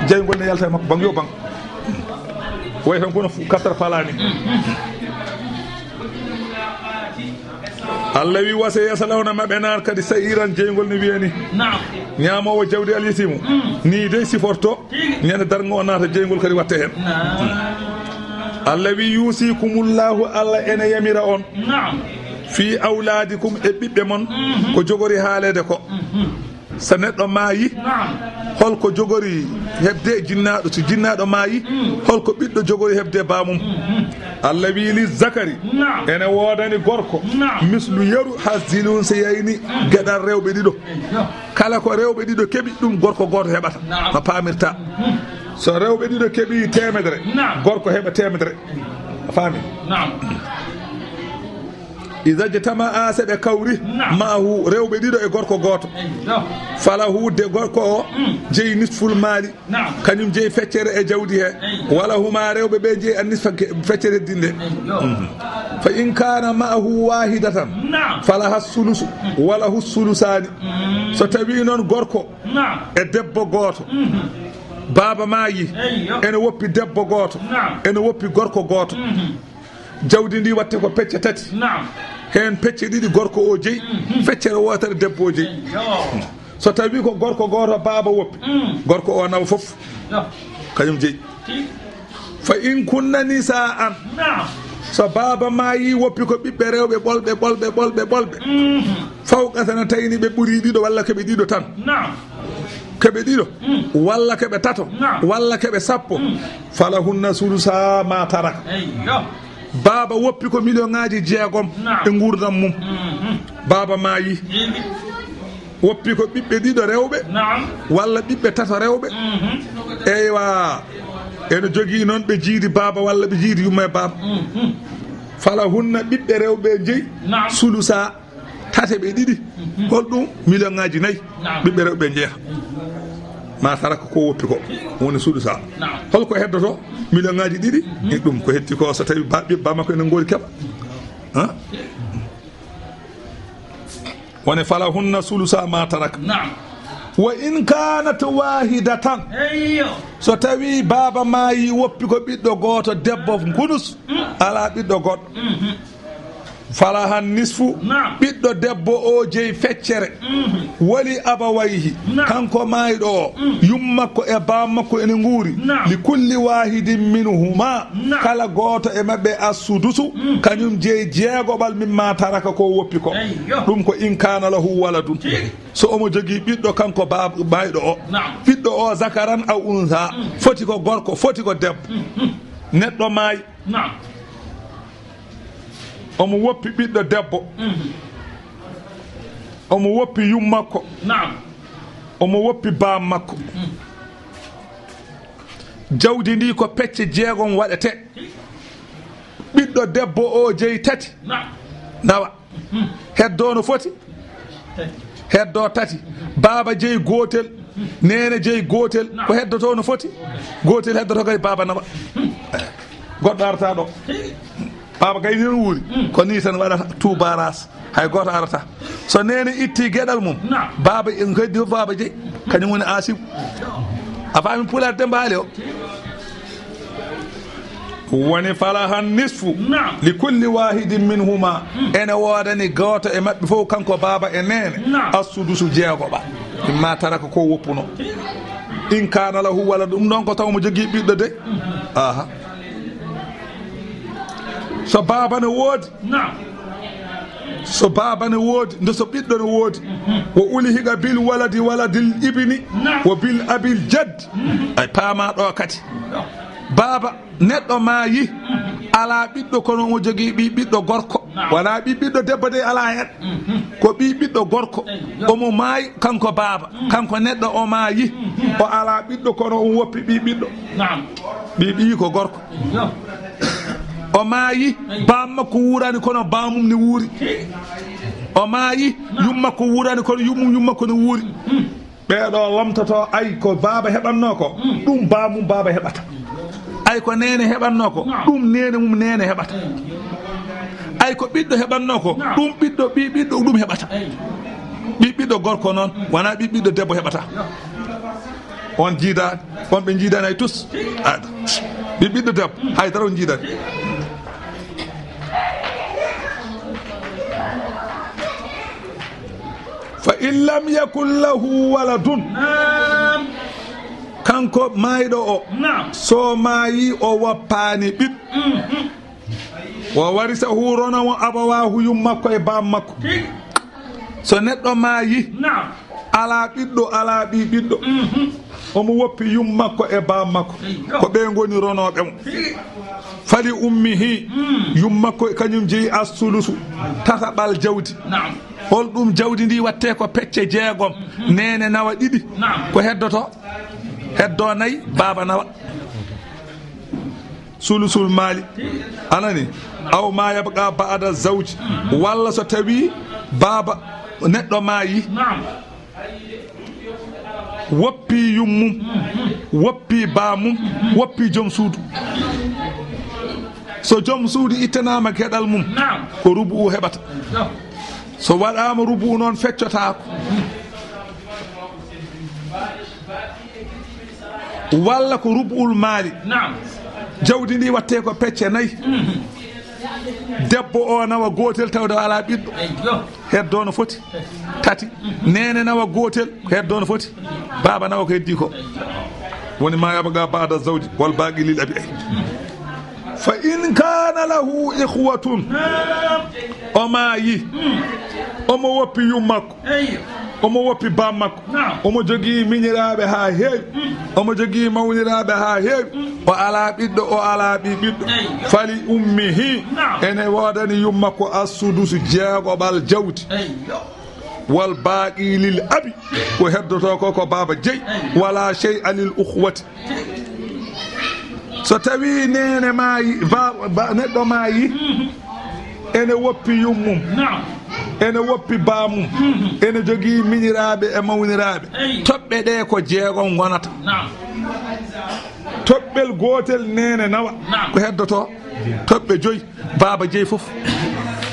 jeygol ne yalta e makko bang yo bang way tan kono kattar falani Allah wi wasa yasalawna maɓe nar kadi sa'iran jeygol ne wiyeni ñamowo jawdi aliyatimu ni de siforto ñande darga o naata jeygol kadi watte hen Allah wi yusikumullahu Allah ene yamira on fi awladikum e ɓiɓɓe mon ko jogori haalede ko so neɗɗo maayi holko jogori hebde jinnaɗo so jinnaɗo maayi holko ɓiɗɗo jogori hebde bamum Allah wi li zakari ene wodani gorko mislu yeru hasilun so yayni gueɗal rewɓe ɗiɗo kala ko rewɓe ɗiɗo keeɓi ɗum gorko goto heɓata no pamirta so rewɓe ɗiɗo keeɓi temedere gorko heɓa temedere faami iza jatama a seɓe kawri mahu rewɓe ɗiɗo e gorko goto falahu de gorko o jeeyi nisful maali kañum jeeyi feccere e jawdi he wala huma rewɓe ɓe jeeyi a nisfa feccere dinde fa in kana mahu wahidatan falaha sulusu wala hu sulusani so tawi noon gorko e debbo goto baba maayi ene woppi debbo goto ene woppi gorko goto jawdi ndi watte ko pecce tati hen pecce ɗiɗi gorko o jeeyi feccere wotere debbo o jeeyi so tawi ko gorko goto baba woppi gorko o nawa foof kañum jeeyi fa in kunna nisa'an so baba maayi woppi ko ɓiɓɓe rewɓe ɓolɓe fawqatana tawni ɓe ɓuuri ɗiɗo walla keɓe ɗiɗo tan keɓe ɗiɗo walla keɓe tato walla keɓe sappo falahunna sulusa ma taraka baba woppi ko million ngaji jeegom e gurdam mum baba maayi woppi ko ɓiɓɓe ɗiɗo rewɓe walla ɓiɓɓe tato rewɓe eywa ene jogii noon ɓe jiidi baba walla ɓe jiidi yumma e baba fala hunna ɓiɓɓe rewɓe jeeyi sulusa tate ɓe ɗiɗi holɗum million ngaji nayyi ɓiɓɓe rewɓe jeeya ma taraka ko woppi ko woni sulusa holko heddoto million ngaji ɗiɗi e ɗum ko hetti ko so tawi ɓiɓɓe makko ene goori keɓa woni fala hunna sulusa ma taraka wa in kanat wahidatan so tawi baba maayi woppi ko ɓiɗɗo goto debbo gunus ala ɓiɗɗo goɗɗo falahan nisfu ɓiɗɗo debbo o jeeyi feccere wali abawayhi kanko maayiɗo o yummakko e bammakko ene nguuri li kulli wahidin minhuma kala goto e mabɓe assudusu kañum jeeyi jeegoɓal mimma taraka ko woppi ko ɗum ko in kana lahu waladun so omo jogui ɓiɗɗo kanko maayiɗo o ɓiɗɗo o zakaran aw untha foti ko gorko foti ko debbo neɗɗo maayi omo woppi ɓiɗɗo debbo omo woppi yummakko omo woppi bam makko jawdi ndi ko pecce jeegom waɗete ɓiɗɗo debbo o jeeyi tati nawa heddo no foti heddo tati baba jeeyi gotel nene jeeyi gotel ko heddoto no foti gotel heddoto kay baba nawa goɗɗo arata ɗo baba gayni no wuuri ko ni tan waɗata tubaras hay goto arata so nene itti gueɗal mum baba en heddi fof baba jeeyi kañum woni asim a faami pulade dembaali o woni falahan nisfu li kulli wahidin minhuma ene wodani goto e mabɓe fof kanko baba e nene assudusu jeegoɓa imma taraka ko woppuno in kana lahu wala ɗum ɗon ko taw mo jogui ɓiɗɗo de aha so baba ne woodi so baba ne woodi nde so ɓiɗɗo ne woodi wo ulihiga bil waladil ibni wo bil abil jadd ay paama ɗo kadi baba neɗɗo maayi ala ɓiɗɗo kono o jogii ɓiɗɗo gorko wala ɓiɗɗo debbo de ala hen ko ɓiɗɗo gorko omo maayi kanko baba kanko neɗɗo o maayi o ala ɓiɗɗo kono o woppi ɓiɗɗo ɓi ko gorko o maayi bammakko wurani kono bamum ne wuuri o maayi yummakko wurani kono yummakko ne wuuri ɓeeɗo lomtoto ay ko baba heɓanno ko ɗum bamum baba heɓata ay ko nene heɓanno ko ɗum nene mum nene heɓata ay ko ɓiɗɗo heɓanno ko ɗum ɓiɗɗo ɗum heɓata ɓiɗɗo gorko noon wona ɓiɗɗo debbo heɓata on jiidani on ɓe jiidani hay tous ɓiɗɗo debbo haydara on jiidani fa in lam yakun lahu waladun kanko mayɗo o so maayi o woppani ɓiɗɗo o warisa hurono mo abawahu yummakko e bammakko so neɗɗo maayi ala ɓiɗɗo ala ɓiɗɗo omo woppi yummakko e bammakko ko ɓe goni ronoɓe mo fali ummihi yummakko kañum jeeyi assulusu tataɓal jawdi holɗum jawdi ndi watte ko pecce jeegom nene nawa ɗiɗi ko heddoto heddo nayyi baba nawa sulusul maali anani aw ma yabqa ba'da zawji walla so tawi baba neɗɗo maayi woppi yummum woppi bamum woppi joom suudu so joom suudu ittanama geɗal mum ko rubu heɓata so waɗama rubu noon feccotako walla ko rub'ul maali jawdi ndi watte ko pecce nayyi debbo o nawa gotel tawde ala ɓiɗɗo heddo no foti tati nene nawa gotel heddo no foti baba nawa ko heddi ko woni ma yabga ba'da zawji wal baqi lil abi fa in kana lahu ikhwatun o maayi omo woppi yummakko omo woppi bammakko omo jogii miñiraaɓe haa heewi omo jogii mawniraaɓe haa heewi o alaa ɓiɗɗo o alaa ɓiɗɗo fali ummihi ene woodani yummakko assudusu jeegoɓal jawdi wal baaqi lil abi ko heddoto ko baba jeyi wala shay'a lil ukhwati so tawi nene maayi neɗɗo maayi ene woppi yummum ene woppi bamum ene jogii miñiraaɓe e mawniraaɓe toɓɓe ɗe ko jeegom wonata toɓɓel gootel nene nawa ko heddoto toɓɓe joyi baba jeyi fof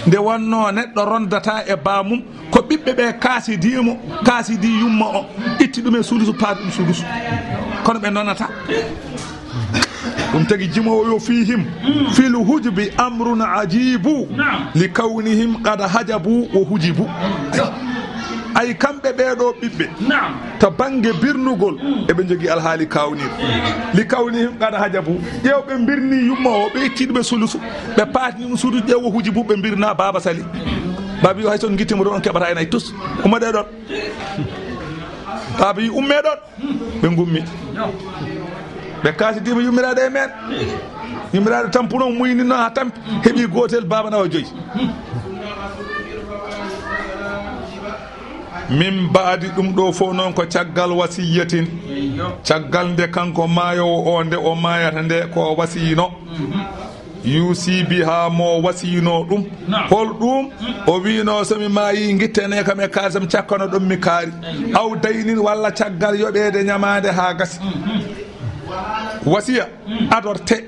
nde wonno neɗɗo rondata e bamum ko ɓiɓɓe ɓe kaasidi yumma o itti ɗum e suudusu paadi ɗum suudusu kono ɓe nonata ɗum tagi jimowo yo fihim fil hujbi amrun ajibu li kawnihim qad hajabu wo hujibu ay kamɓe ɓeeɗo ɓiɓɓe to bange birnugol eɓe jogii alhaali kawnir li kawnihim qad hajabu ƴeew ɓe birni yumma o ɓe itti ɗum e sulusu ɓe paatini ɗum suudu ƴeew wo hujibu ɓe birna baba sali baba yo hay son guittimo ɗon on keɓata hen hay tous ummaɗe ɗon baba yi umme ɗon ɓe gummi ɓe kasidima yummiraɗe e men yummiraɗe tampuno muynino ha tampi heeɓi gotel baba nawa joyi min baadi ɗum ɗo fof noon ko caggal wasiyatin caggal nde kanko maayowo o nde o mayata nde ko wasiyino yusi biha mo wasiyino ɗum hol ɗum o wino somi maayi guittene kam e kasam cakkano ɗum mi kaari aw daynin walla caggal yoɓede ñamade ha gasi wasiya adorte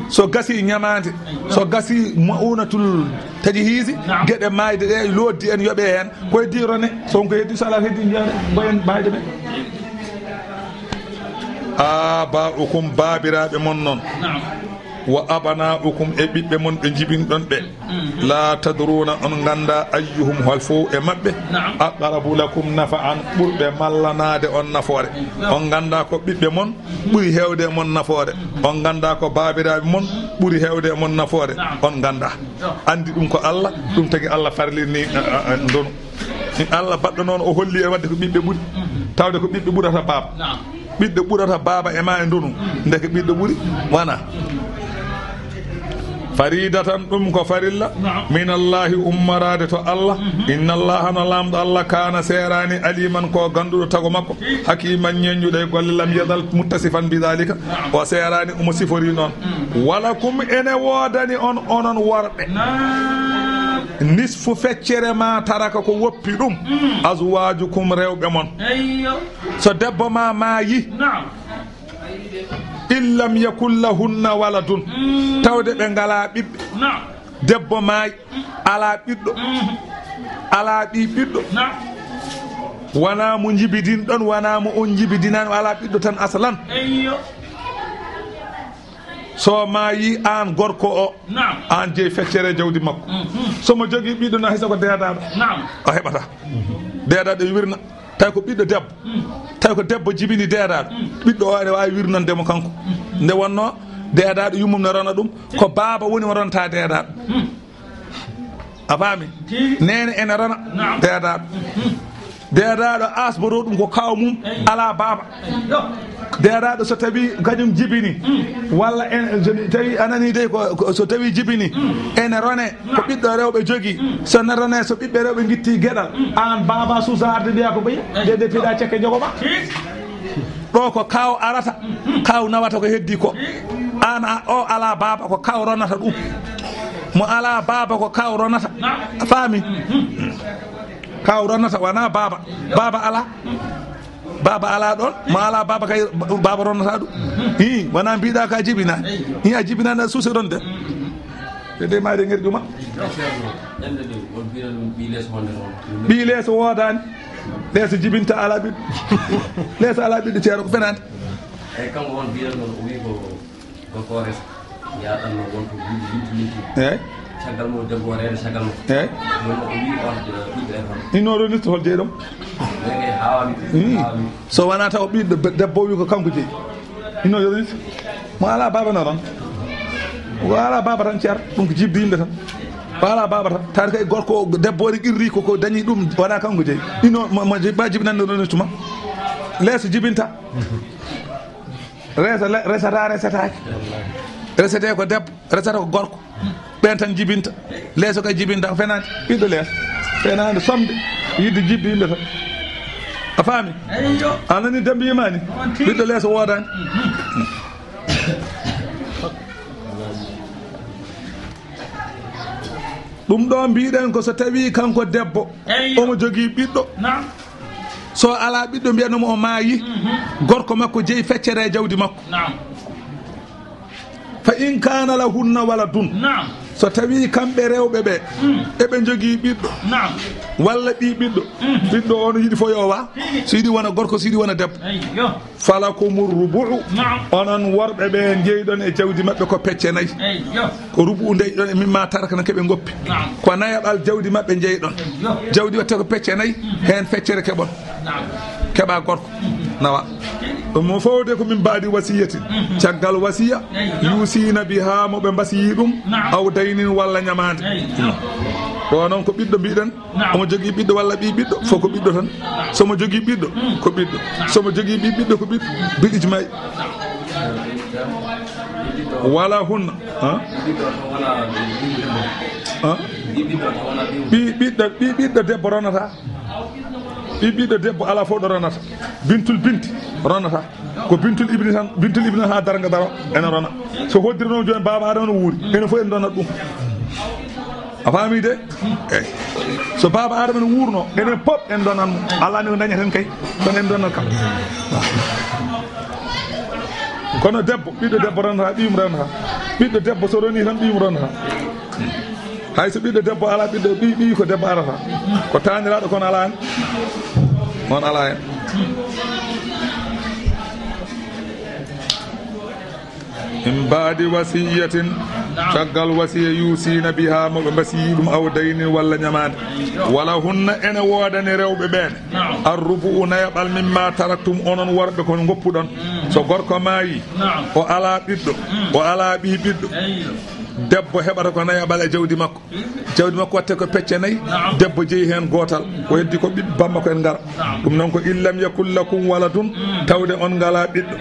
so gasi ñamade so gasi maunatul tajhizi gueɗe mayde ɗe loddi en yoɓe hen koye dirone sonko heddi so ala heddi jeeɗe goyen mayde ɓe ba ukum babiraɓe mon noon wa abana'ukum e ɓiɓɓe mon ɓe jibinɗon ɓe la tadruna on ganda ayyuhum hol fo e mabɓe aqrabu lakum nafa'an ɓurɓe mallanade on nafoore on ganda ko ɓiɓɓe mon ɓuri hewde mon nafoore on ganda ko babiraɓe mon ɓuri hewde mon nafoore on ganda andi ɗum ko Allah ɗum tagi Allah farlini ndonu Allah baɗɗo noon o holli e wadde ko ɓiɓɓe ɓuri tawde ko ɓiɓɓe ɓurata baaba ɓiɗɗo ɓurata baaba e ma e ndonu ndeke ɓiɗɗo ɓuri wana faridatan ɗum ko farilla min allahi ummarade to Allah inna allaha no lamɗo Allah kana serani aliman ko ganduɗo tago makko hakiman ñeñuɗo e golle lam yadal muttasifan bidalika o serani omo sifori noon wala kum ene wodani on onon worɓe nisfu feccere ma taraka ko woppi ɗum azwajukum rewɓe mon so debbo ma maayi illam yakun lahunna waladun tawde ɓe ngala ɓiɓɓe debbo maayi ala ɓiɗɗo ala ɓi ɓiɗɗo wona mo jibidin ɗon wona mo on jibidinani ala ɓiɗɗo tan aslan so maayi an gorko o an jeeyi feccere jawdi makko somo jogui ɓiɗɗo no hayso ko deedaɗo o heɓata deedaɗo wirna tawi ko ɓiɗɗo debbo tawi ko debbo jibini deedaɗo ɓiɗɗo o ene wawi wirnandemo kanko nde wonno deedaɗo yummum ne rona ɗum ko baaba woni mo ronta deedaɗo a faami nene ene rona deedaɗo deedaɗo asboro ɗum ko kaw mum ala baaba deedaɗo so tawi kañum jibini walla tawi anani dey ko so tawi jibini ene rone ko ɓiɗɗo rewɓe jogui so ne rone so ɓiɓɓe rewɓe guitti gueɗal an baba susarde mbiya ko ɓeyi dede piɗa cekke jogoma ɗo ko kaw arata kaw nawata ko heddi ko an o ala baba ko kaw ronata ɗum mo ala baba ko kaw ronata a faami kaw ronata wona baba baba ala baba ala ɗon mo ala baba kay baba ronata ɗum i wona mbiɗa ka jibina i a jibinani suuse ɗon de ede maɗe gueɗi ɗuma ɓi leeso wodani leeso jibinta ala ɓiɗɗo leeso ala ɓiɗɗo ceero ko fenade eyyi kanko on mbiɗan ɗon o wi ko resa yaɗanno wonto minti eyyi caggal mo debbo reede caggal mo eyyi o wi on ɓiɗɗo e tan innoɗo nisto hol jeeyi ɗum hawami so wona taw ɓiɗɗo debbo wi ko kanko jeeyi innoɗo nisto mo ala baba no tan o ala baba tan ceer ɗum ko jibde yimɓe tan o ala baba tan tawde kay gorko debbo ori qirri koko dañi ɗum wona kanko jeeyi inno mo jibinande ɗo nistuma leeso jibinta resata resetaki resete ko debbo resata ko gorko ɓen tan jibinta leeso kay jibinta ko fenade ɓiɗɗo leeso fenade somde yidde jibde yimɓe tan a faami a nani dembiyimani ɓiɗɗo leeso wodani ɗum ɗo mbiɗen ko so tawi kanko debbo omo jogui ɓiɗɗo so ala ɓiɗɗo mbiyanoma o maayi gorko makko jeeyi feccere e jawdi makko fa in kana lahunna waladun so tawi kamɓe rewɓe ɓe eɓe jogui ɓiɗɗo walla ɓi ɓiɗɗo ɓiɗɗo ono yiiɗi fo yo wa so yiiɗi wona gorko so yiiɗi wona debbo falakumu rubu'u onon worɓe ɓe jeyɗon e jawdi mabɓe ko pecce nayyi ko rubu'u deyɗon e mimma taraka no keeɓe goppi ko nayaɓal jawdi mabɓe jeyɗon jawdi watte ko pecce nayyi hen feccere keɓon keɓa gorko nawa mo fowde ko min mbaadi wasiyatin caggal wasiya yusina biha moɓe mbasiyi ɗum aw daynin walla ñamade o noon ko ɓiɗɗo mbiɗen omo jogui ɓiɗɗo walla ɓi ɓiɗɗo fof ko ɓiɗɗo tan somo jogui ɓiɗɗo ko ɓiɗɗo somo jogui ɓi ɓiɗɗo ko ɓiɗɗo biɗiji mayyi wala hunna ɓi ɓiɗɗo debbo ronata ɓiɗɗo debbo ala fof ɗo ronata bintul binti ronata ko bintul ibni tan bintul ibni ha darga daro ene rona so hoddirno joni baba adama no wuuri ene fof en donat ɗum a faami de eyyi so baba adama no wuurno enen pop en donatmo Allah ni ko dañaten kay kono en donat kam kono debbo ɓiɗɗo debbo ronata ɓiyum ronata ɓiɗɗo debbo so roni tan ɓiyum ronata hay so ɓiɗɗo debbo ala ɓiɗɗo ɓi ko debbo arata ko taniraɗo kono ala hen on ala hen من بعد وصية شغل وصية يوصين بها مسيد أو دين ولا نمان ولهن أن وادن ريوب بين الربع نيبال مما تركتم أنن ورب كون غبودون so gorko maayi o ala ɓiɗɗo o ala ɓi ɓiɗɗo debbo heɓata ko nayaɓal e jawdi makko watte ko pecce nayyi debbo jeeyi hen gotal o heddi ko ɓiɓɓe bamma ko en ngara ɗum noon ko illam yakul lakum waladun tawde on ngala ɓiɗɗo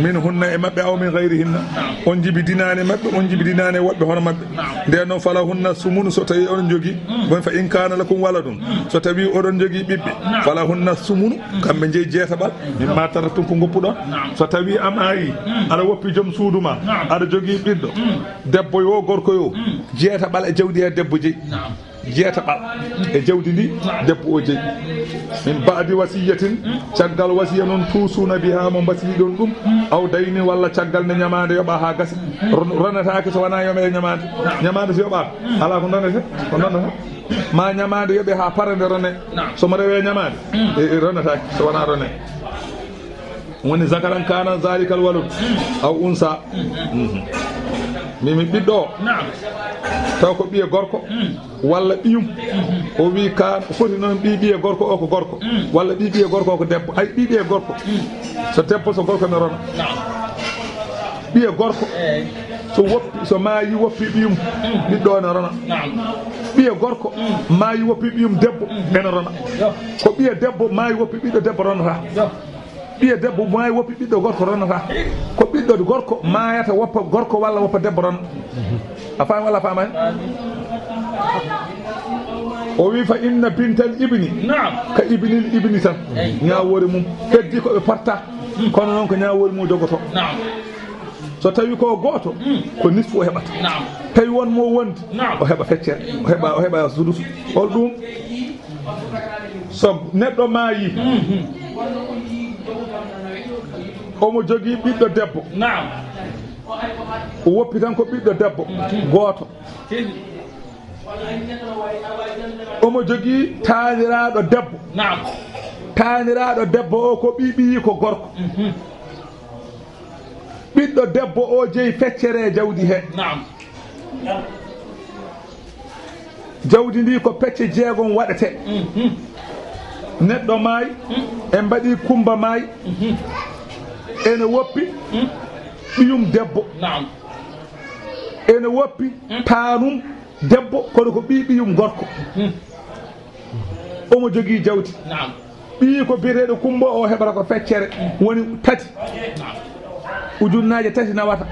min hunna e mabɓe aw min gayrihinna on jibidinani mabɓe on jibidinani woɓɓe hono mabɓe nden noon fala hunna sumunu so tawi oɗon jogui bon fa in kana lakum waladun so tawi oɗon jogui ɓiɓɓe fala hunna sumunu kamɓe jeeyi jeetaɓal mimma taratum ko goppuɗon so tawi am ayi aɗa woppi joom suudu ma aɗa jogui ɓiɗɗo debbo yo gorko yo jeetaɓal e jawdi he debbo jeeyi jeetaɓal e jawdi ndi debbo o jeeyi min baadi wasiyatin caggal wasiya noon tuusuna biha mo mbasiɗon ɗum aw dayni walla caggal ne ñamade yoɓa ha gasi ronatake so wona yome e ñamade so yoɓaka ala ko donete ma ñamade yooɓe ha parade rone somo rewe ñamade ronatake so wona rone woni zakaran kana zalikal walud aw unsa mimi ɓiɗɗo o taw ko ɓiye gorko walla ɓiyum o wi ka foti noon ɓiye gorko o ko gorko walla ɓiye gorko o ko debbo ay ɓiye gorko so debbo so gorko mi rona ɓiye gorko so woppi so maayi woppi ɓiyum ɓiɗɗo ne rona ɓiye gorko maayi woppi ɓiyum debbo ene rona ko ɓiye debbo maayi woppi ɓiɗɗo debbo ronata ɓiye debbo maayi woppi ɓiɗɗo gorko ronata ko ɓiɗɗo gorko maayata woppa gorko walla woppa debbo ron a faami walla faamani o wi fa inna bintal ibni ka ibnil ibni tan ñawoore mum heddi ko ɓe porta kono noon ko ñawoore mum jogoto so tawi ko gooto ko nisfu o heɓata tawi won mo wondi o heɓa feccere o heɓa sudus hol ɗum so neɗɗo maayi omo jogii ɓiɗɗo debbo o woppi tan ko ɓiɗɗo debbo gooto omo jogii taaniraaɗo debbo taaniraaɗo debbo o ko ɓiɓiyi ko gorko ɓiɗɗo debbo o jeyi feccere jawdi he jawdi ndi ko pecce jeegom waɗete neɗɗo maayi e mbaɗi kumba maayi ene woppi ɓiyum debbo ene woppi taanum debbo kono ko ɓiɓiyum gorko omo jogii jawdi ɓii ko biyeteɗo kumba o heɓata ko feccere woni tati ujunnaje tati nawata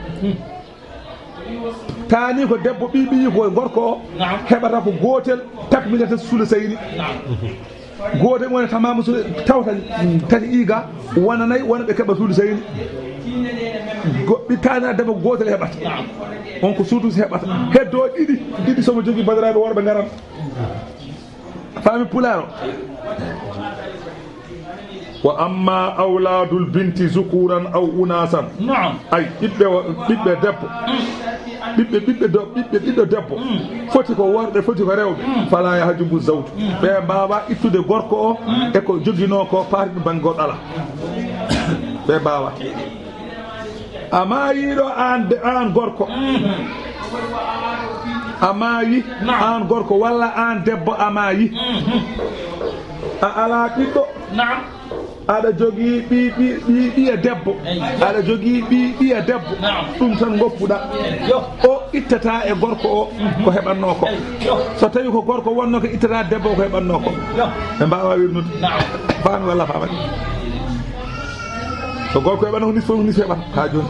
taani ko debbo ɓiɓiyi ko gorko o heɓata ko gootel takminata sula sayni gootel woni tamama tawta tati iiga wona nayi wona ɓe keɓa suudu sayni goɓɓi taana debbo gootel heɓata on ko suudu heɓata heddo ɗiɗi somo jogii badaraɓe worɓe ngaran faami pulaaro wa amma awladul binti zukuran aw unasan ay ɓiɓɓe debbo ɓiɓɓe debbo foti ko worɓe foti ko rewɓe fala yahjubu zawtu ɓe mbawa ittude gorko o e ko joguino ko paati ɗum banggoɗo ala ɓe mbawa amayiɗo an gorko amayi an gorko walla an debbo amayi a ala ɓiɗɗo aɗa jogii ɓiya debbo aɗa jogii ɓiya debbo ɗum tan goppuɗa o ittata e gorko o ko heɓanno ko so tawi ko gorko wonno ko ittata debbo ko heɓanno ko ɓe mbawa wirnude faami walla famani so gorko heɓano ko nis fof nis heɓata ha joni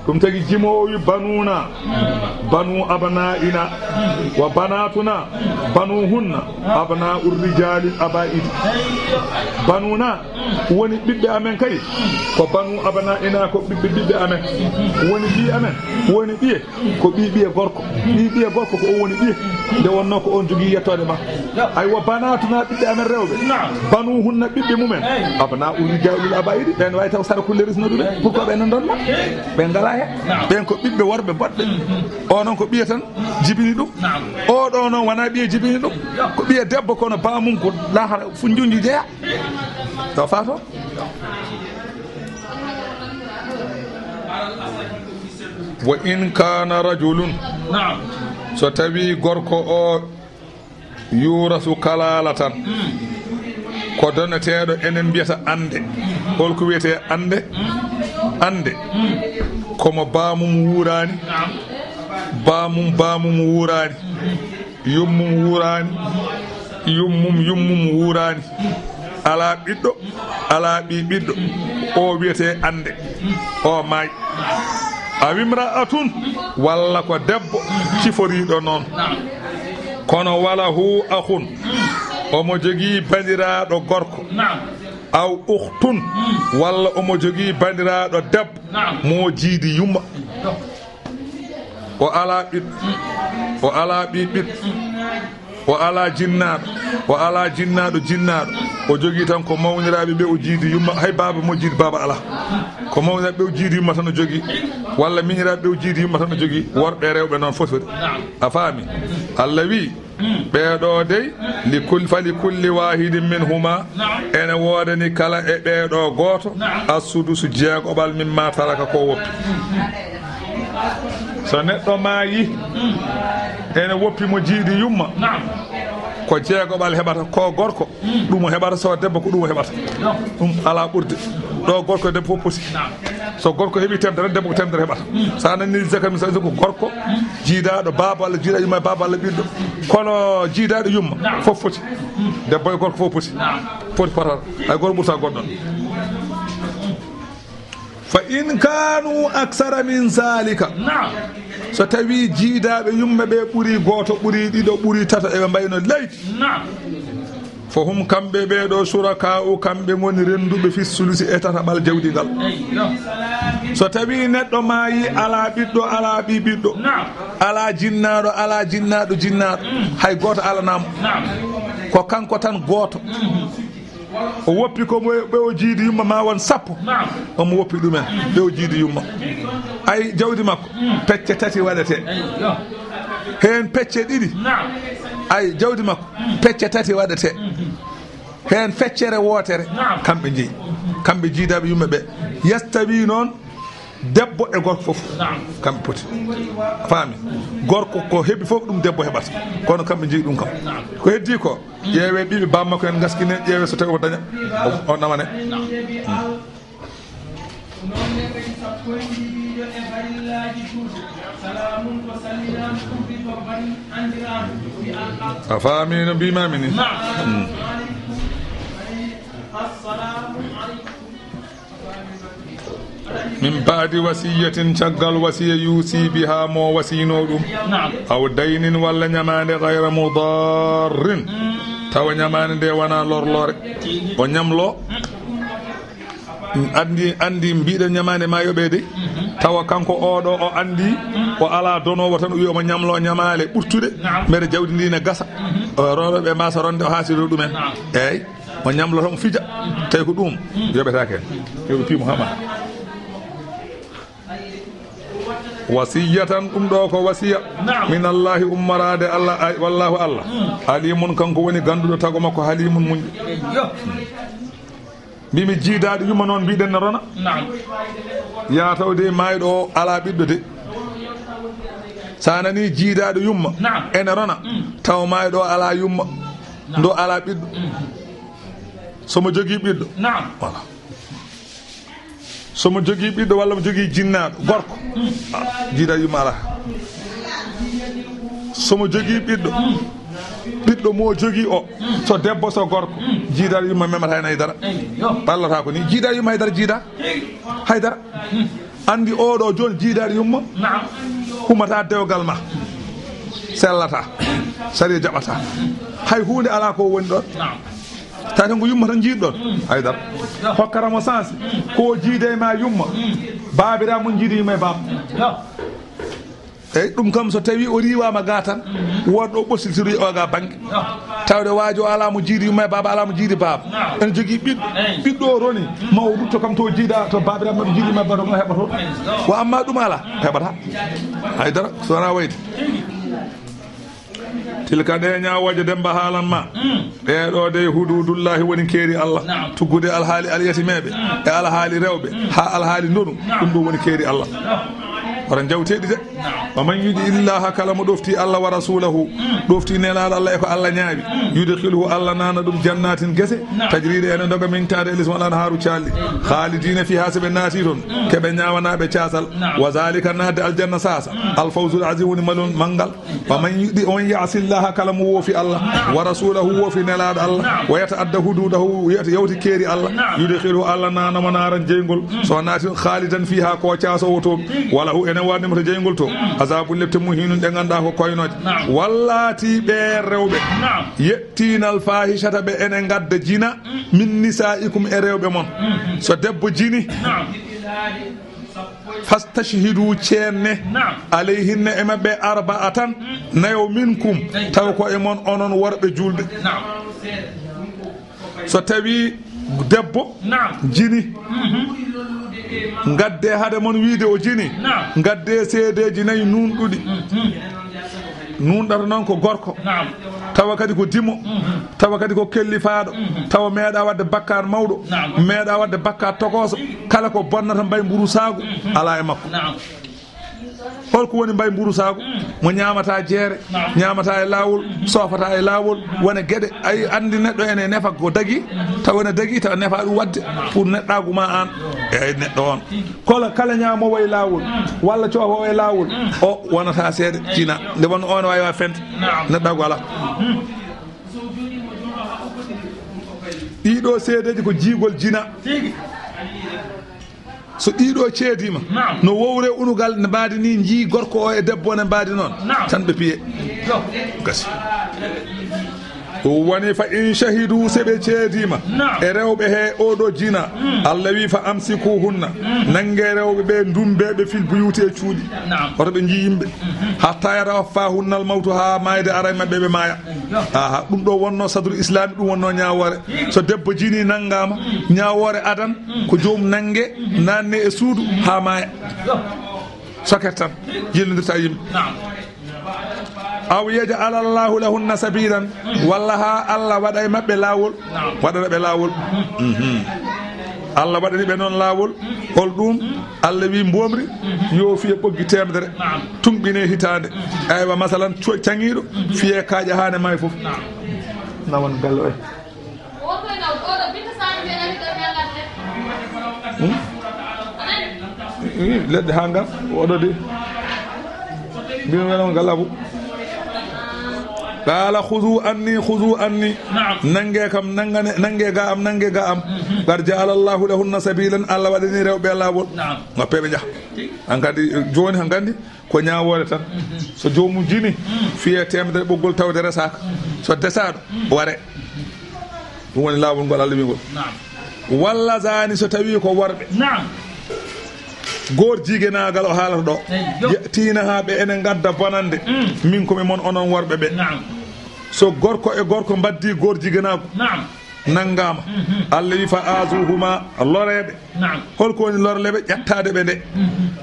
ɗum tagi jimowi banuna banu abnaina wa banatuna banuhunna abna urrijali abaidi banuna woni ɓiɓɓe amen kay ko banu abnaina ko ɓiɓɓe amen woni ɓi amen woni ɓiye ko ɓiɓiye gorko ɓiɓiye gorko ko o woni ɓiye nde wonno ko on jogui yettode ma ay wa banatuna ɓiɓɓe amen rewɓe banuhunna ɓiɓɓe mumen abna urrijali abaidi ɓen way taw sara kulle risnoɗuɓe pourquoi ɓe nan ɗon ɓe ngala ɓen ko ɓiɓɓe worɓe boɗɓe o noon ko ɓiye tan jibini ɗum o ɗo noon wona ɓiye jibini ɗum ko ɓiye debbo kono bamum ko lahara funjunji jeeya taw fato wa in kana rajulun so tawi gorko o yurasu kalala tan ko donateɗo enen mbiyata ande holko wiyete ande ande komo bamum wurani bamum wurani yummum wurani yummum wurani ala ɓiɗɗo ala ɓiɗɗo o wiyete ande o maayi awimra'atun walla ko debbo ciforiɗo noon kono wala hu akhun omo jogii bandiraɗo gorko aw ukhtun walla omo jogii bandiraɗo debbo mo jiidi yumma o ala ɓiɗɗo o ala ɓiɓɓiɗɗo o ala jinnaɗo o ala jinnaɗo o jogii tan ko mawniraɓe ɓe o jiidi yumma hay baba mo jiidi baba ala ko mawniraɓe ɓe o jiidi yumma tan o jogii walla miñiraɓe ɓe o jiidi yumma tan o jogii worɓe rewɓe noon fof a faami Allah wi ɓeeɗo dey fali kulli wahidin min huma ene woodani kala e ɓeeɗo gooto assudusu jeegoɓal min ma taraka ko woppi so neɗɗo maayi ene woppi mo jiidi yumma ko jeegoɓal heɓata ko gorko ɗum o heɓata so debbo ko ɗum o heɓata ɗum ala ɓurde ɗo gorko e debbo fof poti so gorko heeɓi temdere debbo ko temdere heɓata sa nani zakka mi ko gorko jiidaɗo baba Allah jiiɗa yumma e baba Allah ɓiɗɗo kono jiidaɗo yumma fof foti debbo e gorko fof poti potata hay goto ɓurta goɗɗon fa in kanu aksara min zalika so tawi jiidaɓe yumma ɓe ɓuuri goto ɓuuri ɗiɗo ɓuuri tato eɓe mbayno leydi fo hum kamɓe ɓeɗo suraka u kamɓe goni renduɓe fi sulusi e tataɓal jawdi ngal so tawi neɗɗo maayi ala ɓiɗɗo ala ɓiɓiɗɗo ala jinnaɗo hay goto alanamo ko kanko tan goto o woppi ko ɓe o jiidi yumma ma won sappo omo woppi ɗumen ɓe o jiidi yumma ay jawdi makko pecce tati waɗete hen pecce ɗiɗi ay jawdi makko pecce tati waɗete hen feccere wootere kamɓe jeeyi kamɓe jiidaɓe yumma ɓe yestawi noon debbo e gorko fof kamɓe poti faami gorko ko heeɓi fof ɗum debbo heɓata kono kamɓe jeeyi ɗum kam ko heddi ko ƴeewe ɓiɓe bammakko en gaskine ƴeewe so tawi o daña o namane a faami no mbimami ni min baadi wasiyatin caggal wasiya yuusi biha mo wasino ɗum aw daynin walla ñamande gayra mudarrin tawa ñamande nde wona lorlore o ñamlo andi mbiɗen ñamande ma yoɓede tawa kanko oɗo o andi o ala donowo tan o wi omo ñamlo ñamale ɓurtuɗe mbere jawdi ndi ne gasa rewɓe mbasa ronde o haasiro ɗumen eyyi o ñamlo tan o fija tawi ko ɗum yoɓetake hen yoɓe pimo hama wasiyatan ɗum ɗo ko wasiya min allahi ummarade allah wallahu allah halimun kanko woni ganduɗo tago makko halimun muñƴo mbimi jiidaɗo yumma noon mbiɗen ne rona ya tawde mayɗo o ala ɓiɗɗo de sa nani jiidaɗo yumma ene rona taw mayɗo ala yumma ndo ala ɓiɗɗo somo jogui ɓiɗɗo voilà somo jogui ɓiɗɗo walla mo jogui jinnaɗo gorko jiidaɗo yumma ala somo jogui ɓiɗɗo mo jogui o so debbo so gorko jiidaɗo yumma memata hen haydara ballata ko ni jiidaɗo yumma haydara jiida haydara andi oɗo joni jiidaɗo yumma humata dewgal ma sellata sari jaɓata hay hunde ala ko woni ɗon tawi tan ko yumma tan jiiɗɗon haydara hokkaramo sens ko jiide ma yumma babira mum jiidi yumma e baba eyyi ɗum kam so tawi o riwama ga tan wonɗo ɓosiltiri o ga banggue tawde waajo ala mo jiidi yumma e baba ala mo jiidi baba ene jogui ɓiɗɗo o roni ma o rutto kam to jiida to babira maɗo jiidi yumma e baba o heɓato wo amma ɗum ala heɓata haydara so wona wayde tilka ɗe ñawoje demba haalan ma ɗeɗo de hududullahi woni keeri Allah tuggude alhaali alyatimeɓe e alhaali rewɓe ha alhaali ndonu ɗum ɗo woni keeri Allah wara jawteɗi de wa man yudi illaha kala mo ɗofti allah wa rasulahu ɗofti nelaɗo allah e ko allah ñaawi yudkhiluhu allah nana ɗum jannatin guese tajriɗe ene doga min tade elis waɗan haaru calli khalidina fiha so ɓe naati toon keɓe ñawanaɓe casal wa zalika nadde aljanna sasa alfawzul azim woni malon manggal wa man yudi on yasillaha kala mo woofi allah wa rasulahu woofi nelaɗo allah wa yataadda hududahu yawti keeri allah yudkhiluhu allah nanamo naran jeygol so naati khalidan fiha ko casowo toon wala hu ene wadnimo to jeygol to azabu lepte muhinun ɗe ganduɗa ko koynoje wallati ɓe rewɓe yettinal fahishata ɓe ene gadda jina min nisaikum e rewɓe mon so debbo jini fastashhidu ceenne alayhinne e mabɓe arba'atan nayo minkum taw ko e mon onon worɓe julɓe so tawi debbo jini gadde hade mon wiide o jini gadde seedeji nayyi nunɗuɗi nunɗata noon ko gorko tawa kadi ko dimo tawa kadi ko kellifaɗo tawa meeɗa wadde bakkar mawɗo meeɗa wadde bakkar tokoso kala ko bonnata mbay mburu sagu ala e makko holko woni mbay mburu sagu mo ñamata jeere ñamata e lawol sofata e lawol wona gueɗe ay andi neɗɗo ene nefa ko dagui taw ene dagui taw nefa ɗum wadde pour neɗɗaguma an e neɗɗo on kola kala ñamowo e lawol walla cofowo e lawol o wonata seeɗa jina nde wonno on wawi wa fente neɗɗago ala ɗiɗo seedeji ko jiigol jina so ɗiɗo ceedima no wowre unugal ne mbaadi ni jii gorko o e debbo ne mbaadi noon tan ɓe piye gasi woni fa in shahidu seɓe ceedima e rewɓe he oɗo jina allah wi fa amsikuhunna nangue rewɓe ɓe dumbeɓe fil buyuti e cuuɗi oto ɓe jii yimɓe hatta yatawaffahunna mawtu ha mayde ara mabɓe ɓe maaya aha ɗum ɗo wonno sadru islami ɗum wonno ñawore so debbo jini nanggama ñawore adan ko joomum nangue nanne e suudu ha maaya soket tan yillodirta yimɓe aw yaj'ala Allahu lahunna sabilan walla ha Allah waɗa e mabɓe lawol waɗana ɓe lawol Allah waɗani ɓe noon lawol hol ɗum Allah wi mbomri yo fiye ɓoggi temedere tumɓine hitande aywa masalan caŋiɗo fiye kaaƴa hane may foof nawon bello e leɗɗe ha ngal oɗo de mbimi welon ngal abou qala khudu anni nangue kam nangue ga am qad ja'ala Allahu lahunna sabilan Allah waɗani rewɓe lawol ngappeɓe jah an kadi joni han gandi ko ñawore tan so jomum jini fiye temedere ɓoggol tawde resaka so desaɗo ware ɗum woni lawol ngol Allah wingol walla zani so tawi ko worɓe gor jiguenagal o haalata ɗo tina ha ɓe ene gadda bonande min komi mon onon worɓe ɓe so gorko e gorko mbaddi gor jiguenago nanggama Allah wi fa azuhuma loreɓe holko woni lorleɓe ƴettade ɓe nde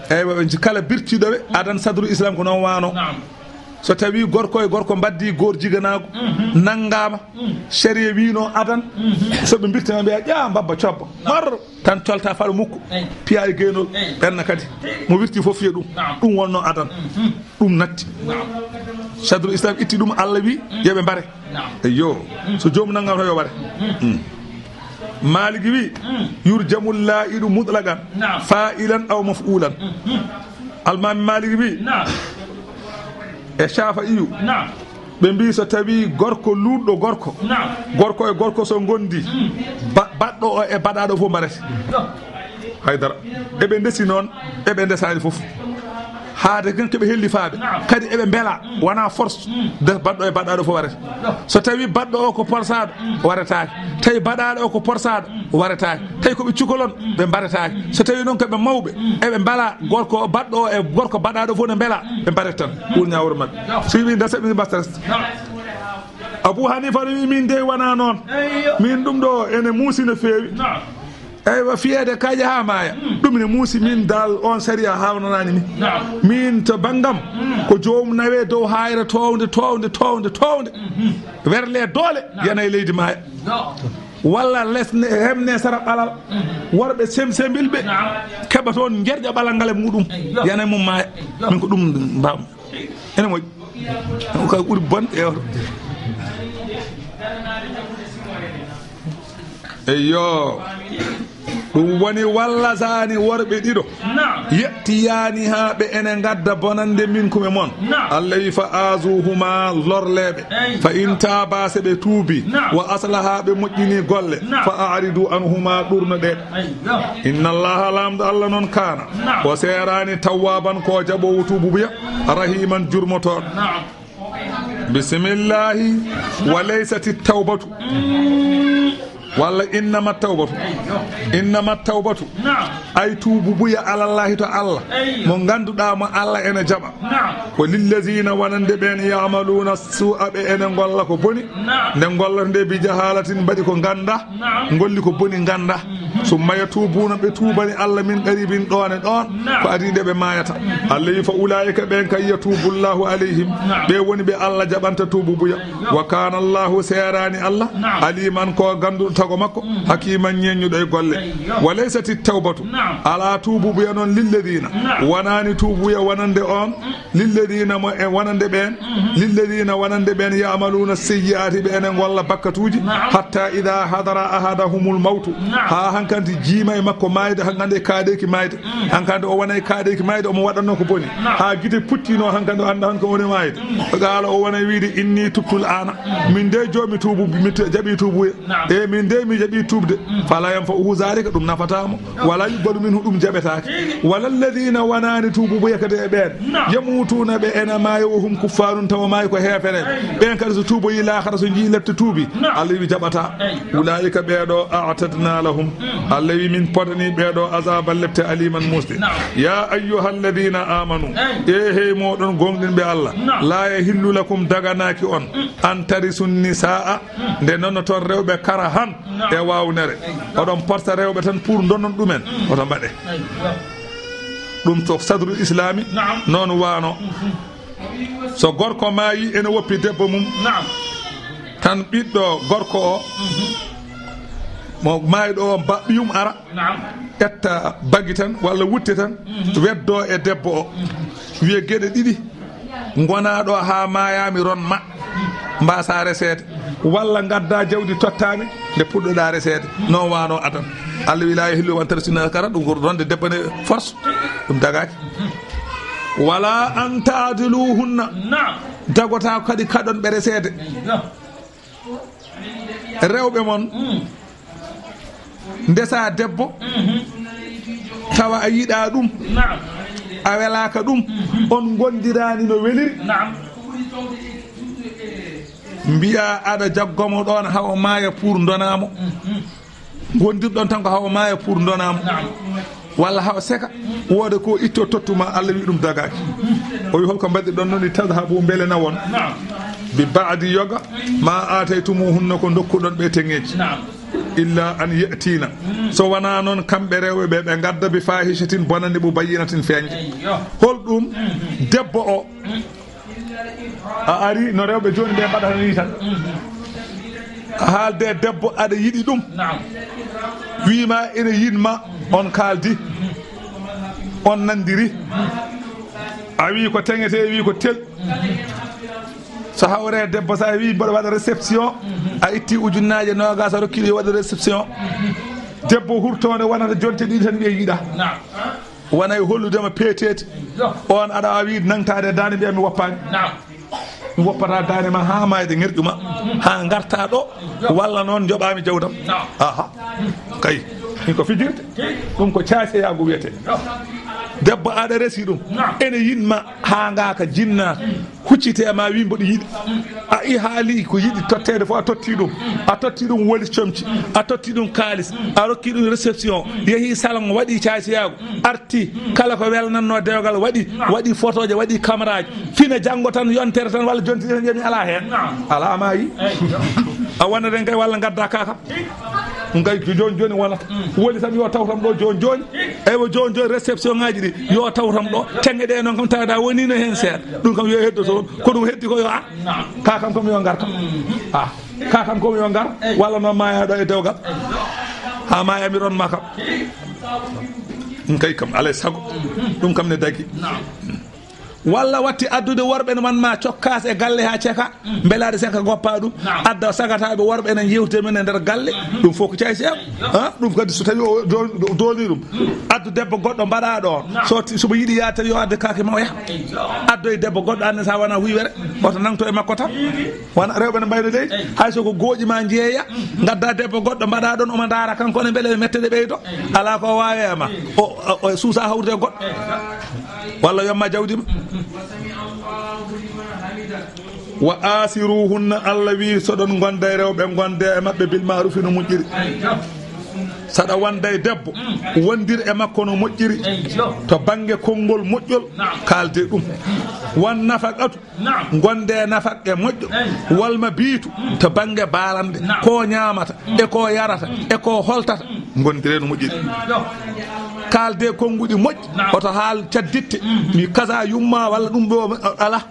eywa ɓe kala birtiɗoɓe adan sadru islam ko noon wano so tawi gorko e gorko mbaddi gor jiguenago nanggama sharia wino adan soɓe birtima mbiya ƴa babba cobba marro tan colta faɗo mukko piya e gueynol ɓenna kadi mo wirti foof fiya ɗum wonno adan ɗum natti sadru islam itti ɗum Allah wi yoɓe mbare eyyo so jomum nanggama tan yo waɗe maliki wi yurjamul la'idu mutlaqan fa'ilan aw maf'ulan almami maliki wi e shafa iyu ɓe mbi so tawi gorko luɗɗo gorko e gorko so gondi baɗɗo o e baɗaɗo fof mbarete haydara eɓe ndesi noon eɓe ndesani foof haade kan keɓe hellifaɓe kadi eɓe beela wona force de baɗɗo e baɗɗaɗo fof warete so tawi baɗɗo o ko porsaɗo waretake tawi baɗaɗo o ko porsaɗo waretake tawi koɓe cukalon ɓe mbaretake so tawi noon koɓe mawɓe eɓe beela gorko baɗɗo o e gorko baɗaɗo fof ne beela ɓe mbaret tan ɓuur ñawore mabɓe so yimi dasa ɓe mbasta resta Abou Hanifa wi min de wona noon min ɗum ɗo ene muusi no feewi eywa fiyede kaƴe ha maaya ɗum ne muusi min dal on saria hawnanani min to banggam ko jomum nawe dow hayre towde werle doole yana e leydi maaya walla lesne hemne sara alal worɓe semsembilɓe keɓa toon jerƴa ɓalal ngal e muɗum yana mum maaya min ko ɗum mbam ene moƴƴi ko ɓuri bonde ewto eyyo ɗum woni walla sani worɓe ɗiɗo yettiyani ha ɓe ene gadda bonande min kume moon allah wi fa azuhuma lorleɓe fa in taba se ɓe tuubi wa aslaha ɓe moƴƴini golle fa aridu anhuma ɗurno ɗe inna allaha lamdo allah noon kana o serani tawwaban ko jaɓowo tububuya rahiman jurmotoɗo bisimillahi wa laysati tawbatu walla innama tawbatu ay tuubu buya alallahi to Allah mo ganduɗa mo Allah ene jaɓa ko lillazina wonande ɓen yamaluna su'a ɓe ene golla ko boni nde gollata nde bi jahalatin mbaɗi ko ganda golli ko boni ganda summa yatubuna ɓe tuubani Allah min qaribin ɗon e ɗon ko adi nde ɓe mayata Allah wi fa ulaika ɓen kay yatubullahu alayhim ɓe woni ɓe Allah jaɓanta tuubu buya wa kana Allahu serani Allah aliman ko ganduɗo tago makko hakiman ñeññuɗo e golle wa laysati tawbatu ala tuubu buya noon lilladina wonani tuubuya wonande on lilladina mo e wonande ɓen yamaluna sayyi'ati ɓe ene golla bakkatuji hatta ida hadara ahadahumul mawtu ha hankanti jiima e makko mayde hankande kaadeki mayde hankande o wona e kaadeki mayde omo waɗanno ko boni ha guite puttino hankande o anda hanko woni mayde gaala o wona wiide inni tubtul ana min de joomi tuubu mi jaɓi tuubuya e min de mi jaɓi tuubde fala yam fa uhu zalika ɗum nafatamo wala yubalu minhu ɗum jaɓetake wala alladina wonani tuububuya kadi e ɓen yamutuna ɓe ene maayo o hum kuffarun tawa maayi ko heferen ɓen kadi so tuuboyi lahara so jii lebte tuubi allah wi jaɓata ulaika ɓeɗo a'tadna lahum allah wi min podani ɓeɗo azaban lebte aliman musde ya ayyuha alladina amanu e hey moɗon gonɗinɓe allah la yahillu lakum daganaki on an tarisu nisaa nde noon toon rewɓe kara han e wawnere oɗon porta rewɓe tan pour donnon ɗumen oto mbaɗe ɗum to sadrul islami noon wano so gorko maayi ene woppi debbo mum tan ɓiɗɗo gorko o mo maayiɗo o ɓiyum ara ƴetta baggi tan walla wutte tan weddo e debbo o wiye gueɗe ɗiɗi gonaɗo ha mayami ron ma mbasa resede walla gadda jawdi tottami nde puɗɗoɗa resede non wano adam allah wi la yahillu an tarsina kara ɗum ko ronde debbo ne force ɗum dagaki wala an taadiluhunna dagota kadi kaɗon ɓe resede rewɓe mon ndesa debbo tawa a yiɗa ɗum a welaka ɗum on gondirani no weliri mbiya aɗa jaggomo ɗon hawa maaya pour donamo gondirɗon tan ko hawa maaya pour donamo walla hawa seka wooda ko itto tottuma allah wi ɗum dagaki o wi holko mbaɗɗi ɗon noon tadhabu beele nawon bi ba'di yoga ma ataytumuhunna ko dokkuɗon ɓe tengeji illa an yatina so wona noon kamɓe rewɓe ɓe gadda bi fahishatin bonande ɓo bayyinatin feeñde holɗum debbo o a ari no rewɓe joni ɓe mbaɗata ni tan haalde debbo aɗa yiɗi ɗum wima ene yinma on kaldi on nandiri a wi ko teŋete wi ko tel so hawre debbo sa wi mboɗo waɗa réception a itti ujunnaje nogas a rokkiɗo yo waɗa réception debbo hurtode wonata jonte ɗiɗi tan wiye yiiɗa wona e holludema peetete on aɗa wawi nangtade dande mbiya mi woppani mi woppata dande ma ha mayde ŋerƴuma ha garta ɗo walla noon joɓami jawdam aha kay min ko fijirde ɗum ko caseyago wiyete debbo aɗa resi ɗum ene yinma ha ngaka jinna huccite ma wi mboɗo yiiɗi a i haali ko yiɗi tottede fof a totti ɗum wolis comci a totti ɗum kalis a rokki ɗum réception yeehi salon waɗi caasiyago arti kala ko welnanno dewgal waɗi photo je waɗi caméra ji fina janggo tan yontere tan walla jonti tan jemi ala hen ala mayi a wonnaden kay walla gadda kakam ɗum kay joni wonata woli tan yo tawtam ɗo joni eywa joni réception ngaji ɗi yo tawtam ɗo tengge ɗe noon kam tawda wonino hen seeɗa ɗum kam yo heddo toon ko ɗum heddi ko yo a kakam kam yo gartam kakam komi yo ngar walla noon mayaɗo e dewgal ha mayami ron makam ɗum kay kam alay sago ɗum kam ne dagui walla watti addude worɓe ne manma cokkas e galle ha ceeka beelade senka goppa ɗum adda sagataɓe worɓe ene jewte men e nder galle ɗum fof ko cay seeɗa ɗum kadi so tawi o dooli ɗum addu debbo goɗɗo mbaɗa ɗon somo yiiɗi yaade tawi yo adde kake ma o yaha addo e debbo goɗɗo anne sa wona huywere oto nangto e makko tan wona rewɓe ne mbayno leydi hay soko gooƴi ma jeeya gadda debbo goɗɗo mbaɗa ɗon omo daara kanko ne beele mettede ɓeydo ala ko wawe ma o suusa hawrude goɗɗo walla yomma jawdima wa asiruhunna Allah wi soɗon gonda e rewɓe gonde e mabɓe bil ma'ruf no moƴƴiri saɗa wanda e debbo wondir e makko no moƴƴiri to banggue konngol moƴƴol kalde ɗum won nafaqatu gonde nafaqe moƴƴo walma biitu to banggue balande ko ñamata e ko yarata e ko holtata gondire no moƴƴiri kalde konguɗi moƴƴi oto haal cadditte mi kaza yumma walla ɗum ɗo ala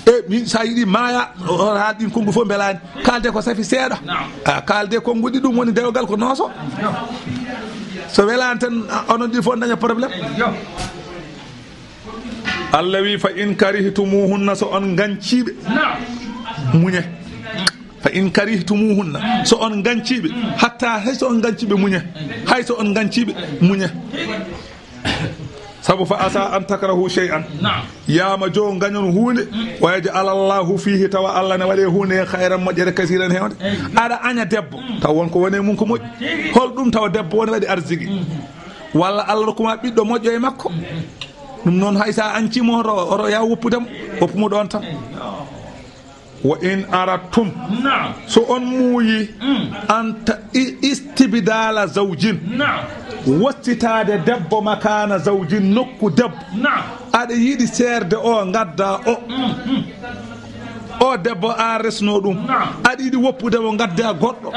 e mi sa yiiɗi maya oto haal ɗin kongu fof belani kalde ko safi seeɗa kalde konguɗi ɗum woni dewgal ko nooso so welani tan onon ɗi fof daña probléme Allah wi fa in karihtumuhunna so on ganciɓe muñe fa in karihtumuhunna so on ganciɓe hatta hayso on ganciɓe muñe hayso on ganciɓe muñe sabu fa asa an takrahu shay'an yama jo gañon hunde wa yaj'al Allahu fihi tawa Allah ne waɗe hunde khayran moƴƴere kasiran hewde aɗa aña debbo taw wonko wone mum ko moƴƴi hol ɗum taw debbo woni waɗi arziki walla Allah rokkuma ɓiɗɗo moƴƴo e makko ɗum noon haysa ancimo oto ya woppudemo woppumo ɗon tan wa in aratum so on muuyi anta istibdala zawjin wottitade debbo makana zawjin nokku debbo aɗa yiiɗi serde o gadda o debbo a resno ɗum aɗa yiiɗi woppudemo gadda goɗɗo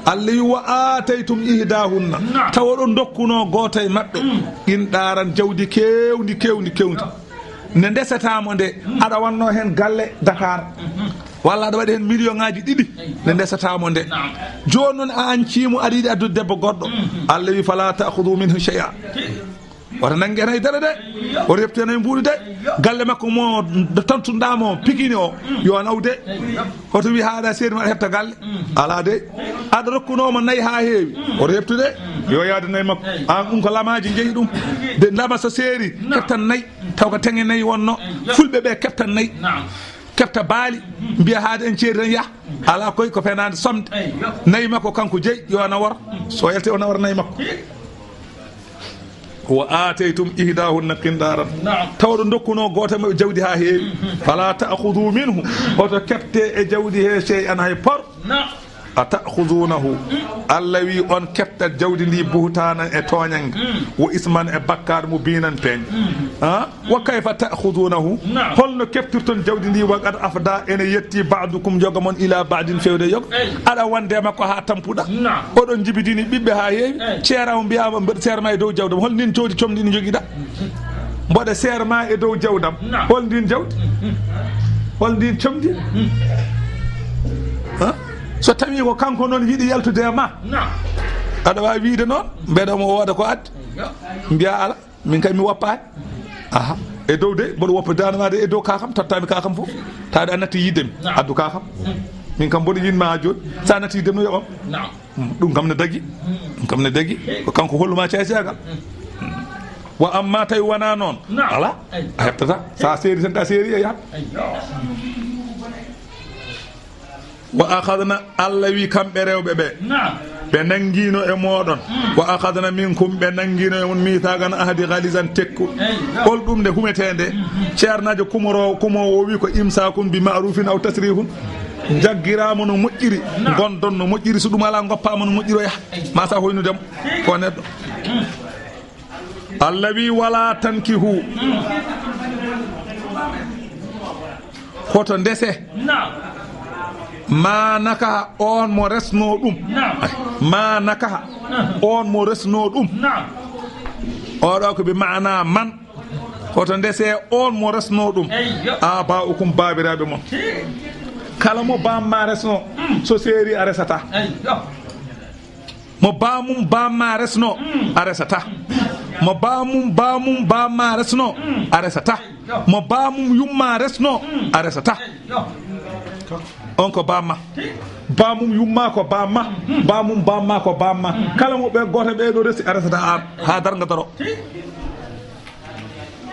Allah wi wa ataytum ihdahunna tawa ɗo dokkuno goto e mabɓe qinɗaran jawdi kewdi ne ndesetamo nde aɗa wanno hen galle Dakar walla aɗa waɗi hen million ngaji ɗiɗi ne ndesatamo nde joni noon a ancimo aɗa yiiɗi addude debbo goɗɗo Allah wi fala ta'khudhu minhu shay'a wata nangue hen haydara de oto heptu hen e mbuɗu de galle makko mo tantuɗamo pikini o yo naw de hoto wi haɗa seedi ma aɗa hepta galle ala de aɗa rokkunomo nayyi ha heewi oto heptu de yo yaade nayyi makko an ɗum ko lamaji jeeyi ɗum de lama so seeri keptan nayyi taw ko teŋe nayyi wonno fulɓe ɓe keptan nayyi kepta baali mbiya haade en ceeri tan yaha ala koy ko fenade somde nayyi makko kanko jeeyi yo nawor so yelte o nawor nayyi makko wa ataytum ihdahunna qindaran tawɗo dokkuno goto maɓe jawdi ha heewi fala ta'khudhu minhu oto kepte e jawdi he shay'an hay por ata'khudunahu Allah wi on keptat jawdi ndi buhtanan e toñanga wo isman e bakkar mubinan peñ wa kayfa ta'khudunahu holno keptirton jawdi ndi wa qad afda ene yetti ba'dukum joga mon ila ba'din fewde yoga ada wande makko ha tampuda odon jibidini bibbe ha heewi ceerawo mbiyama mbeɗa seerma e dow jawdam hol nin jawdi comdi ni jogiɗa mboɗa seerma e dow jawdam hol ndin jawdi hol ndin comdi so tawi ko kanko noon yiiɗi yaltude e ma aɗa wawi wiide noon mbeɗamo wooda ko adde mbiya ala min kay mi woppani aha e dow de mboɗo woppa danamade e dow kakam tottami kakam foof taade a natti yiddemi addu kakam min kam mboɗo yinma ha joni sa natti yiddemi no yoɓam ɗum kam ne dagui ko kanko holluma caysagal wa amma tawi wona noon ala a heɓtata sa seeri tan ta seeri e yahat wa akhadna Allah wi kamɓe rewɓe ɓe nangino e moɗon wa akhadna minkum ɓe nangino e mon mithagan ahadi ghalizan tekku hol ɗum nde humetede ceernajo kumowo wi ko imsakum bi ma'rufin aw tasrihun jaggirama no moƴƴiri gondon no moƴƴiri so ɗum ala goppama no moƴƴiri o yaha ma sa hoynudemo ko neɗɗo Allah wi wala tankihu hoto ndese ma nakaha on mo resno ɗum ma nakaha on mo resno ɗum oɗo ko bi maana man hoto ndese on mo resno ɗum aba'ukum babiraɓe mon kala mo bamma resno so seeri a resata mo bamma resno a resata mo bamma resno a resata mo yumma resno a resata on ko bamma yumma ko bamma ko bamma kala mo be goto be do resi a resata ha darga daro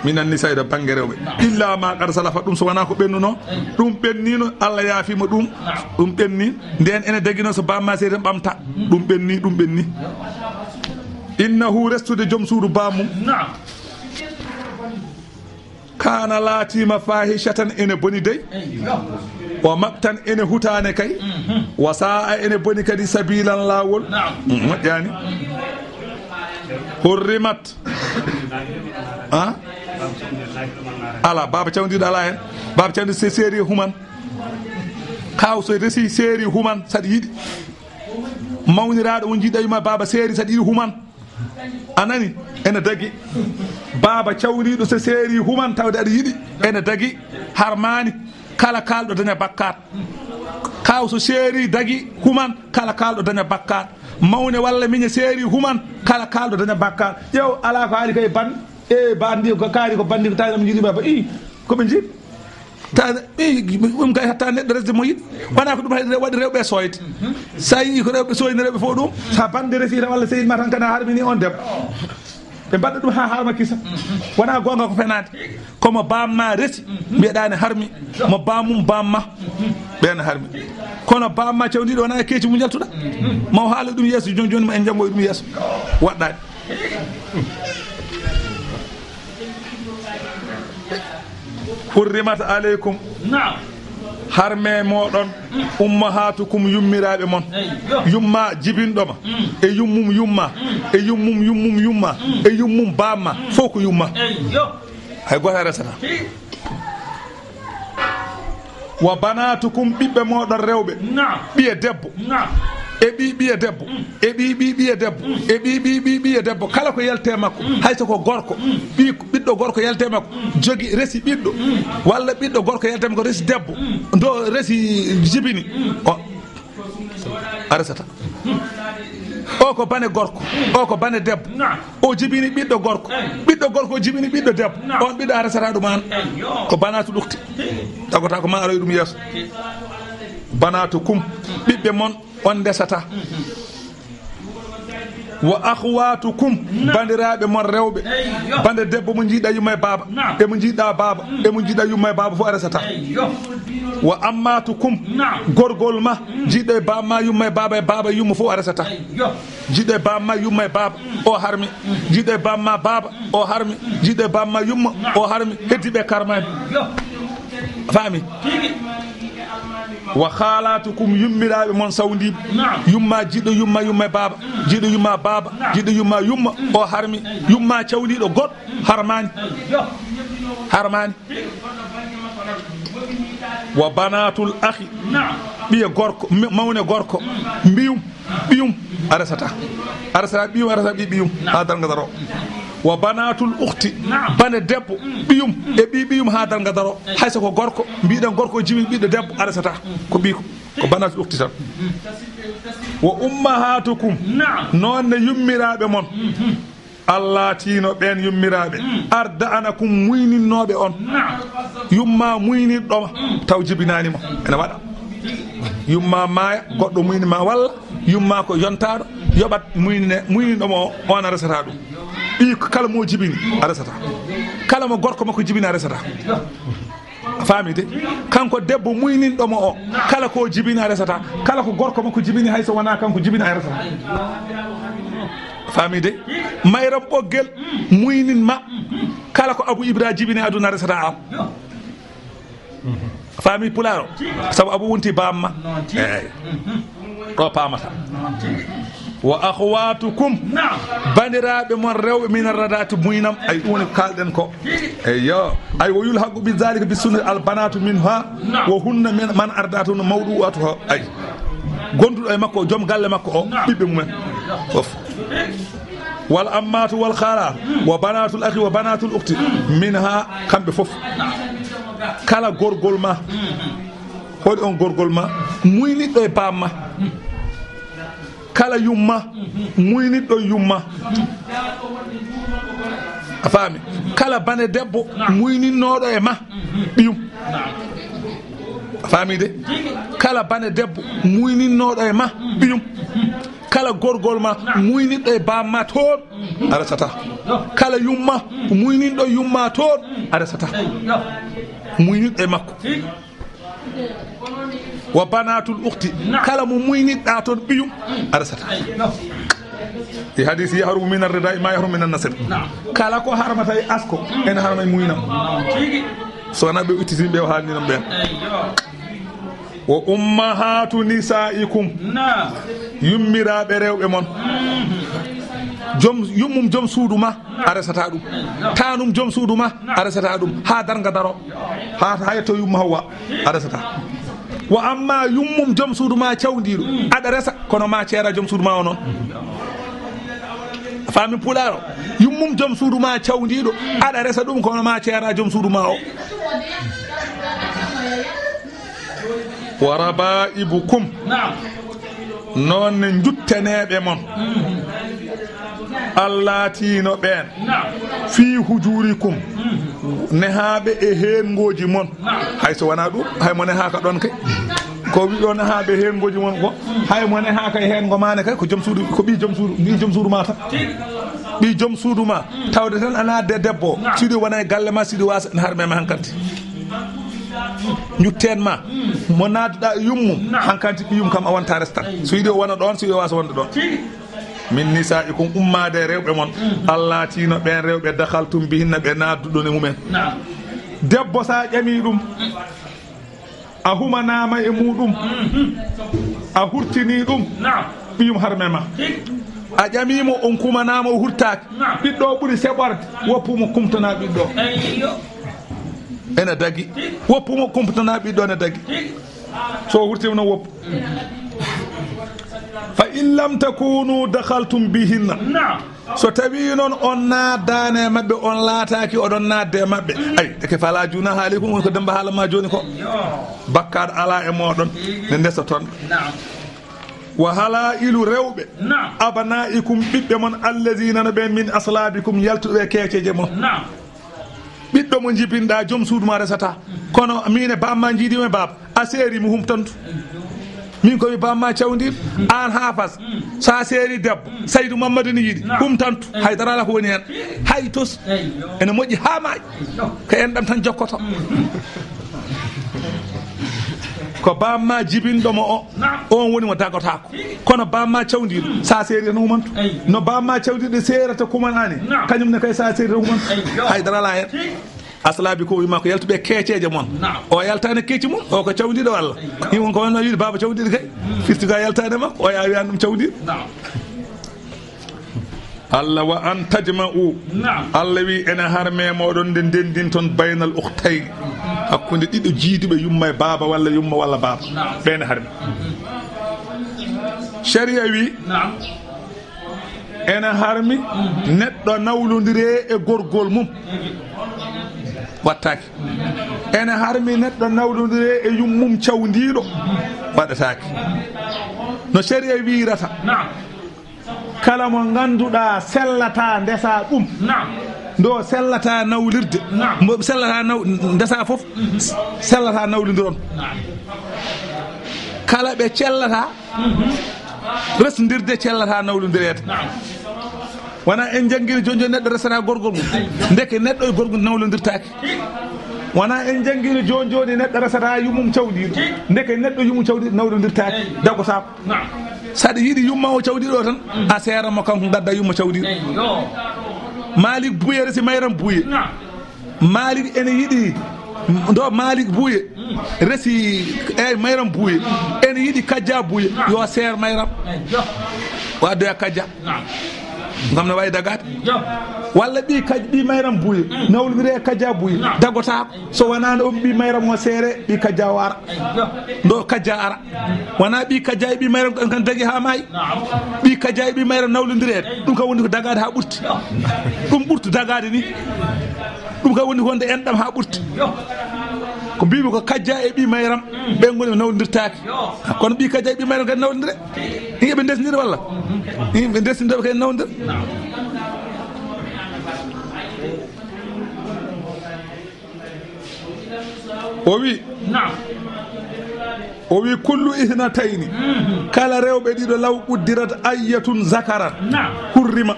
minan ni sayda bangue rewɓe illa ma qad salafa ɗum so wona ko ɓennuno ɗum ɓennino Allah yaafima ɗum ɓenni nden ene daguino so bamma seeden ɓamta ɗum ɓenni innahu restude joom suudu bamum kana laatima fahishatan ene boni dey wa maktan ene hutane kay wa sa'a ene boni kadi sabilan lawol moƴƴani hurrimat ala baba cawdiɗo ala hen baba cawdi se séri human kaw so resi séri human saɗa yiiɗi mawniraɗo mo jiiɗa yuma baba séri saɗa yiiɗi human anani ene dagui baba cawriɗo so séri human tawde aɗa yiiɗi ene dagui harmani kala kalɗo daña bakkat kaw so séri dagui human kala kalɗo daña bakkat mawne walla miña séri human kala kalɗo daña bakkat ƴeew ala ko haali kay ban bandi ko kaari ko bandi ko tawi am jiiɗima ba koɓe jiiɗi ta ɗum kay hatta neɗɗo resde mo yiɗi wona ko ɗum hay waɗi rewɓe soyde sa yii ko rewɓe soyni rewɓe fof ɗum sa bande resi tan walla seydi ma tan kana harmini on debbo ɓe mbaɗa ɗum ha harma kisa wona gonga ko fenade komo bamma resi mbiyeɗani harmi mo bamma ɓen harmi kono bamma cawdiɗo wona e keeci mum jaltuɗa maw haala ɗum yeeso joni ma en jangoy ɗum yeeso waɗɗani hurrimat aleykum harme moɗon ummahatukum yummiraɓe mon yumma jibinɗoma e yummum yumma e yummum bamma fof ko yumma hay goto resata wa banatukum ɓiɓɓe moɗon rewɓe ɓiye debbo e ɓiɓiye debbo e ɓiɓiɓiye debbo e ɓiɓiɓiɓiye debbo kala ko yelte makko hayso ko gorko ɓiɗɗo gorko yelte makko jogui resi ɓiɗɗo walla ɓiɗɗo gorko yelte makko resi debbo ndo resi jibini o a resata o ko bane gorko o ko bane debbo o jibini ɓiɗɗo gorko o jibini ɓiɗɗo debbo on ɓiɗɗo a resata ɗum an ko banatu ɗukti tagota ko ma aroy ɗum yeeso banatu kum ɓiɓɓe mon on desata wa akhwatukum bandiraɓe mon rewɓe bande debbo mo jiiɗa yumma e baba e mo jiiɗa baba e mo jiiɗa yumma e baba fof a resata wa ammatukum gorgol ma jiiɗo e bamma yumma e baba yumma fof a resata jiiɗo e bamma yumma e baba o harmi jiiɗo e bamma baba o harmi jiiɗo e bamma yumma o harmi heddiɓe karmani faami wa khalatukum yummiraɓe mon sawdiɓe yumma jiɗɗo yumma e baba jiɗɗo yumma baba jiɗɗo yumma o harmi yumma cawliɗo goɗɗo harmani wa banatul akhi ɓiye gorko mawne gorko ɓiyum a resata ɓiyum a resata ɓiyum ha darga daro wa banatul ukhti bane debbo ɓiyum e ɓiyum ha darga daro hayso ko gorko mbiɗen gorko jibin ɓiɗɗo debbo a resata ko ɓiyko ko banatul ukhti tan wa ummahatukum nonne yummiraɓe mon Allah tino ɓen yummiraɓe arda anakum muyninnoɓe on yumma muyninɗoma taw jibinanimo ene waɗa yumma maaya goɗɗo muynima walla yumma ko yontaɗo yoɓat muyninɗoma o on a resata ɗum ɓi kala mo jibini a resata kala mo gorko makko jibini a resata famide kanko debbo muyninɗomo o kala ko jibini a resata kala ko gorko makko jibini hayso wona kanko jibini a resata famide mayram ɓoggel muynin ma kala ko Abou Ibra jibini aduna resata am fami pularo sabu Abou wonti bamma eyyi ɗo pamata wa akhwatukum bandiraɓe mon rewɓe min radati muynam ay ɗum woni kalɗen ko eyyo ay wo yulhaqu bi zalika bi sunnati al banatu minha wa hunna min man ardatu mawdu'atu ay gonduɗo e makko joom galle makko o ɓiɓɓe mumen fof wal ammatu wal khala wa banatul akhi wa banatul ukhti minha kamɓe fof kala gorgol ma hoɗi on gorgol ma muyniɗɗo e bamma kala yumma muyniɗɗo yumma a faami kala bane debbo muyninnoɗo e ma ɓiyum a faami de kala bane debbo muyninnoɗo e ma ɓiyum kala gorgol ma muyninɗo e bamma toon a resata kala yumma muyninɗo yumma toon a resata muyninɗo e makko wa banatul ukhti kala mo muyninɗa toon ɓiyum a resata e hadisi yahrumu min arridai ma yahrumu min annasir kala ko harmata e asko ene harma e muynam so wona ɓe uttitinɓe o haalninam ɓen wa ummahatu nisaikum yummiraɓe rewɓe mon yummum joom suudu ma a resata ɗum tanum joom suudu ma a resata ɗum ha darga daro ha yetto yumma hawwa a resata wa amma yummum joom suudu ma cawdiɗo aɗa resa kono ma ceera joom suudu ma o noon faami puɗaro yummum joom suudu ma cawdiɗo aɗa resa ɗum kono ma ceera joom suudu ma o wa rabaibukum noon ne jutteneɓe mon allatino ɓen fi hujurikum nehaɓe e hengoji mon hayso wona ɗum haymo nehaka ɗon kay ko wiɗo nehaɓe hengoji mon ko haymo nehaka e hengo mane kay ko joom suudu ko ɓi joom suudu ma tan ɓi joom suudu ma tawde tan ana de debbo siɗi wona e galle ma siɗi wasa ne harmema hankanti jutten ma mo nadduɗa yummum hankanti ɓiyum kam a wonta restan so yiɗi o wona ɗon so yiɗi o wasa wonde ɗon min nisaikum ummade rewɓe mon allah tino ɓen rewɓe dakhaltum bihinna ɓe nadduɗon e mumen debbo sa ƴami ɗum a humanama e muɗum a hurtini ɗum ɓiyum harme ma a ƴamimo on kumanama o hurtaki ɓiɗɗo ɓuuri seɓorde woppumo kumtana ɓiɗɗo ene dagui woppumo kumtana ɓiɗɗo ene dagui so hurtima noon woppu fa in lam takunu dakhaltum bihinna so tawi noon on naddane mabɓe on laataki oɗon nadde mabɓe ay deke fala juna haalikum woni ko demba haalama joni ko bakkaɗo ala e moɗon ne ndesa toon wa hala ilu rewɓe abanaikum ɓiɓɓe mon alladina no ɓen min aslabikum yaltuɓe keeceje mon ɓiɗɗo mo jibinɗa joom suudu ma resata kono min e bamma jiidima e baba a seerimi humtantu min komi bamma cawdiɗo an hafas sa seeri debbo Saydou Mamadou ne yiiɗi humtantu haydara ala ko woni hen hay tos ene moƴƴi ha maaƴi ko en ɗam tan jokkoto ko bamma jibinɗomo o on woni mo dagotako kono bamma cawdiɗo sa seeri tan humantu no bamma cawdiɗo seerata kumanani kañum ne kay sa seeri tan humantu haydara ala hen aslabi ko wima ko yaltuɓe keeceje mon o yaltani keeci mum o ko cawdiɗo walla himon ko wonno yiide baba cawdiɗo kay firtiga yaltani makko o yaa wiyan ɗum cawdiɗo allah wa an tajma'u allah wi ene harme moɗon nde ndendin toon baynal ukhtayni hakkude ɗiɗo jiiduɓe yumma e baba walla yumma walla baba ɓene harmi sharia wi ene harmi neɗɗo nawlodire e gorgol mum wattaki ene harmi neɗɗo nawlodire e yummum cawdiɗo waɗataki no sharia wirata kala mo ganduɗa sellata ndesa ɗum ndo sellata nawlirde mo sellata ndesa foof sellata nawlidiron kala ɓe cellata resdirde cellata nawlidirede wona en jangguiri joni joni neɗɗo resata gorgol mum deke neɗɗo e gorgol nawlodirtaki wona en jangguiri joni joni neɗɗo resata yummum cawdiɗo deke neɗɗo yummum cawdiɗo nawlodirtaki dago sako saɗa yiiɗi yumma o cawdiɗo tan a seeramo kanko gadda yumma cawdiɗo Malik Bouye resi Mayram Bouye Malik ene yiiɗi ndo Malik Bouye resi eyyi Mayram Bouye ene yiiɗi Kadja Bouye yo seer Mayram o addoya Kadja gam ne wawi dagade walla ɓi Mayram Bouye nawlodire Kadja Bouye dagotako so wonano on ɓi Mayram o seere ɓi Kadja o ara ndo Kadja ara wona ɓi Kadja e ɓi Mayram kan dagui ha maayi ɓi Kadja e ɓi Mayram nawlodirede ɗum kam woni ko dagade ha ɓurti ɗum ɓurti dagade ni ɗum kam woni wonde enɗam ha ɓurti ko mbimi ko kajja e ɓi mayram ɓe goni nawdirtaki kono ɓi kajja e ɓi mayram kadi nawdidire yimɓe ndesnira walla yimɓe ndesnideɓe kadi nawdira o wi kullu ithnatayni kala rewɓe ɗiɗo law quddirat ayyatun zakarat hurrima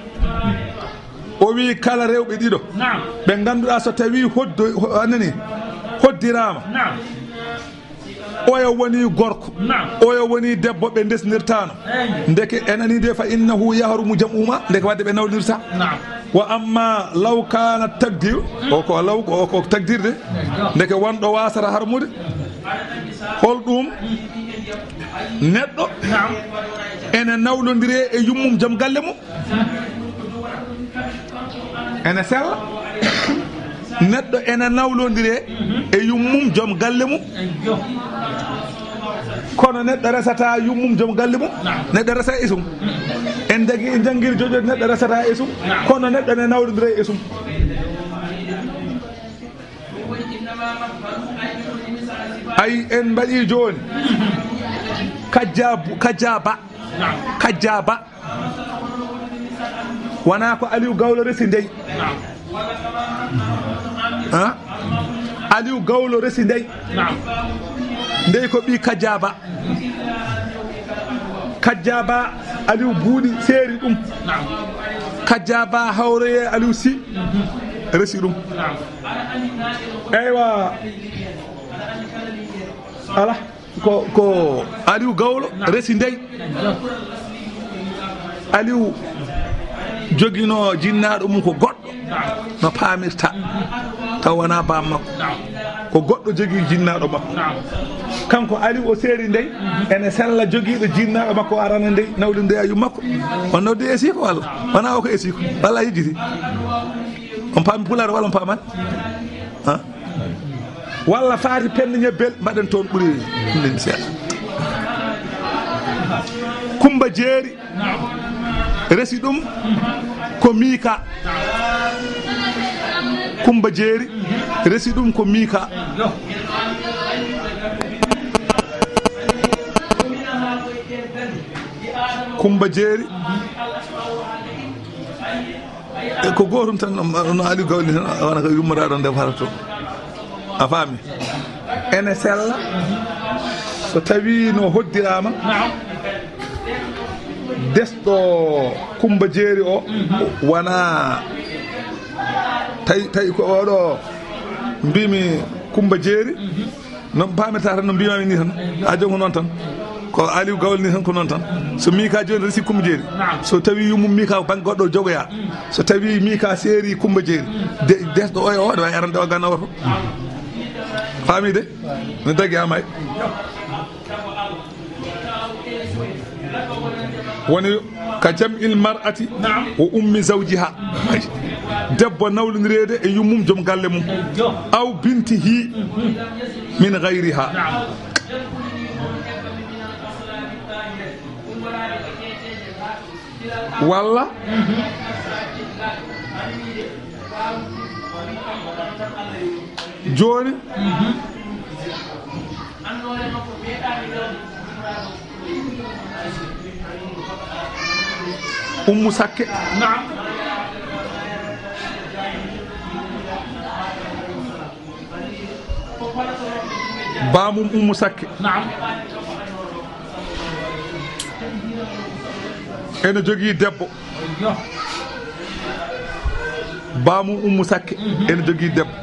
o wi kala rewɓe ɗiɗo ɓe ganduɗa so tawi anani hoddirama oyo woni gorko oyo woni debbo ɓe ndesnirtano ndeke enani de fa innahu yahrumu jam'uma ndeke wadde ɓe nawdirta wa amma law kana tagdir oko law ko tagdirde ndeke wonɗo wasata harmude holɗum neɗɗo ene nawlodire e yummum joom galle mum ene sella neɗɗo ene nawlodire e yummum joom galle mum kono neɗɗo resata yummum joom galle mum neɗɗo resa isum en dagi e janguiri jojode neɗɗo resata isum kono neɗɗo ene nawlodire e isum ay en mbaɗi joni kajjaba wona ko Aliou Gawlo resi ndey Aliou Gawlo resi ndey ko ɓi kajjaba Aliou buuɗi seeri ɗum kajjaba hawroye Aliou Sy resi ɗum eywa ala ko Aliou Gawlo resi ndey Aliou joguino jinnaɗo mum ko goɗɗo no paamirta taw wona bam makko ko goɗɗo jogui jinnaɗo makko kanko Aliou o seeri ndey ene sella joguiɗo jinnaɗo makko arana ndey nawde ndeyayu makko on nawde esi ko walla wona o ko esi ko walla yejjiti on paami pulaar walla on paaman walla faati pende ñebbel mbaɗen toon ɓuuri ɗumɗen seeɗa Kumba Jeeri resi ɗum ko Mika Kumba Jeeri resi ɗum ko Mika Kumba Jeeri ko gotum tan no Aliou Gawlo tan wona ko yummiraɗo nde farato a faami ene sella so tawi no hoddirama desɗo Kumba Jeeri o wona tawi ko oɗo mbimi Kumba Jeeri no pamirta tan no mbimami ni tan ha joni ko noon tan ko Aliou Gawlo ni tan ko noon tan so Mika joni resi Kumba Jeeri so tawi yummum Mika banggue goɗɗo jogoya so tawi Mika seeri Kumba Jeeri desɗo oyo o ɗe wawi arande o gannawo to faami de no dagi amay woni ka jam'il mar'ati wo ummi zawjiha debbo nawlodirede e yummum joom galle mum aw bintihi min gayriha walla joni Ummu Sakke bamum Ummu Sakke ene jogii debbo bamum Ummu Sakke ene jogii debbo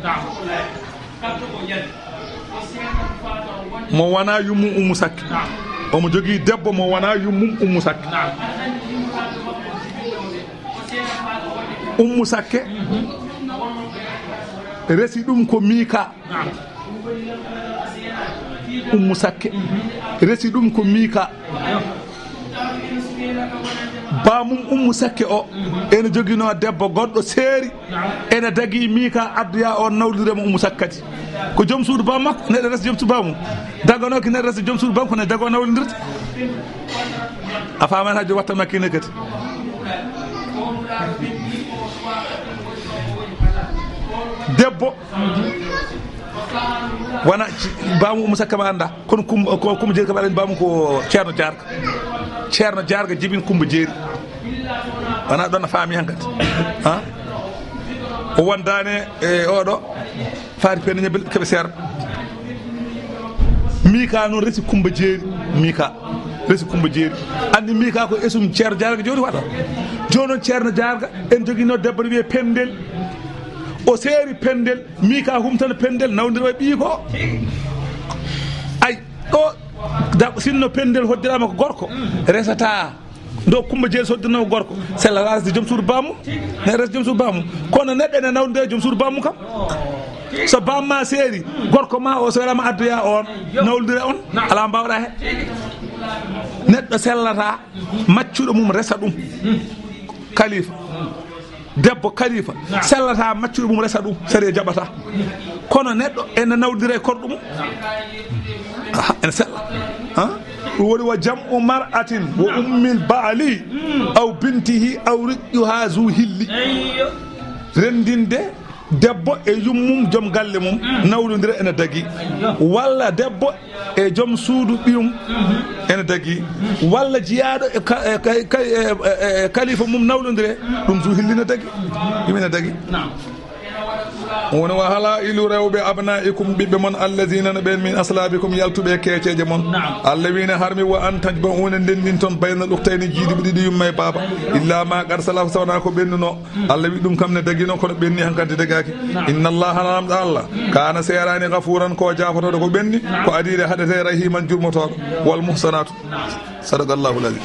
mo wona yummum Ummu Sakke omo jogii debbo mo wona yummum Ummu Sakke Ummu Sakke resi ɗum ko Mika Ummu Sakke resi ɗum ko Mika bamum Ummu Sakke o ene joguino debbo goɗɗo seeri ene dagui Mika addoya o nawdiremo Ummu Sakke kadi ko joom suudu bam makko neɗɗo resa joom suudu bamum daganoki neɗɗo resa joom suudu bam ko ne dago nawlodirta a faman hajo watta makkine kadi debbo wana baamu Moussa Kama anda kono Coumba Jeeri kam aɗa baamu ko ceerno jarga jibin Coumba Jeeri wona ɗon no faami hankadi o wondane e oɗo faari penne ñebel keɓe seeɗa Mika noon resi Coumba Jeeri resi Coumba Jeeri andi Mika ko esum ceerno jarga joni waɗa joni noon ceerno jarga en joguino debbo ne wiye Pendel o seeri Pendel Mika humtana Pendel nawdira e ɓii ko ay ɗo sinno Pendel hoddirama ko gorko resata ndo Coumba Jeeri so hoddirnama gorko sella resde joom suudu bamum ne resde joom suudu bamum kono neɗɗo ene nawdira joom suudu bamum kam so bamma seeri gorko ma o so welama addoya on nawdira on ala mbawɗa he neɗɗo sellata maccuɗo mum resa ɗum kalifa debbo kalifa sellata maccuɗo mum resa ɗum sari jaɓata kono neɗɗo ene nawdira e korɗo mum ene sella ɗum woni wa jam'u mar'atin wa ummil baali aw bintihi aw riƴƴuha zu hilli rendinde debbo e yummum joom galle mum nawdodira ene dagui walla debbo e joom suudu ɓiyum ene dagui walla jiyaɗo e kalifa mum nawdodire ɗum zu hilli ne dagui ɗum ene dagui woni wa hala ilu rewɓe abnaikum ɓiɓɓe mon alladina no ɓen min aslabikum yaltuɓe keeceje mon allah wine harmi wa an tajba une ndendin toon bayna ɗuktayni jiiɗiɓe ɗiɗi yumma e baaba illa ma qad salaf sawna ko ɓennuno allah wi ɗum kam ne dagui noon kono ɓenni hankkadi dagaki inna allaha namɗo allah kana serani gafuran ko jafotoɗo ko ɓenni ko adide haɗete rahiman jurmotoɗo wal muhsanatu sadaqa llahu l azim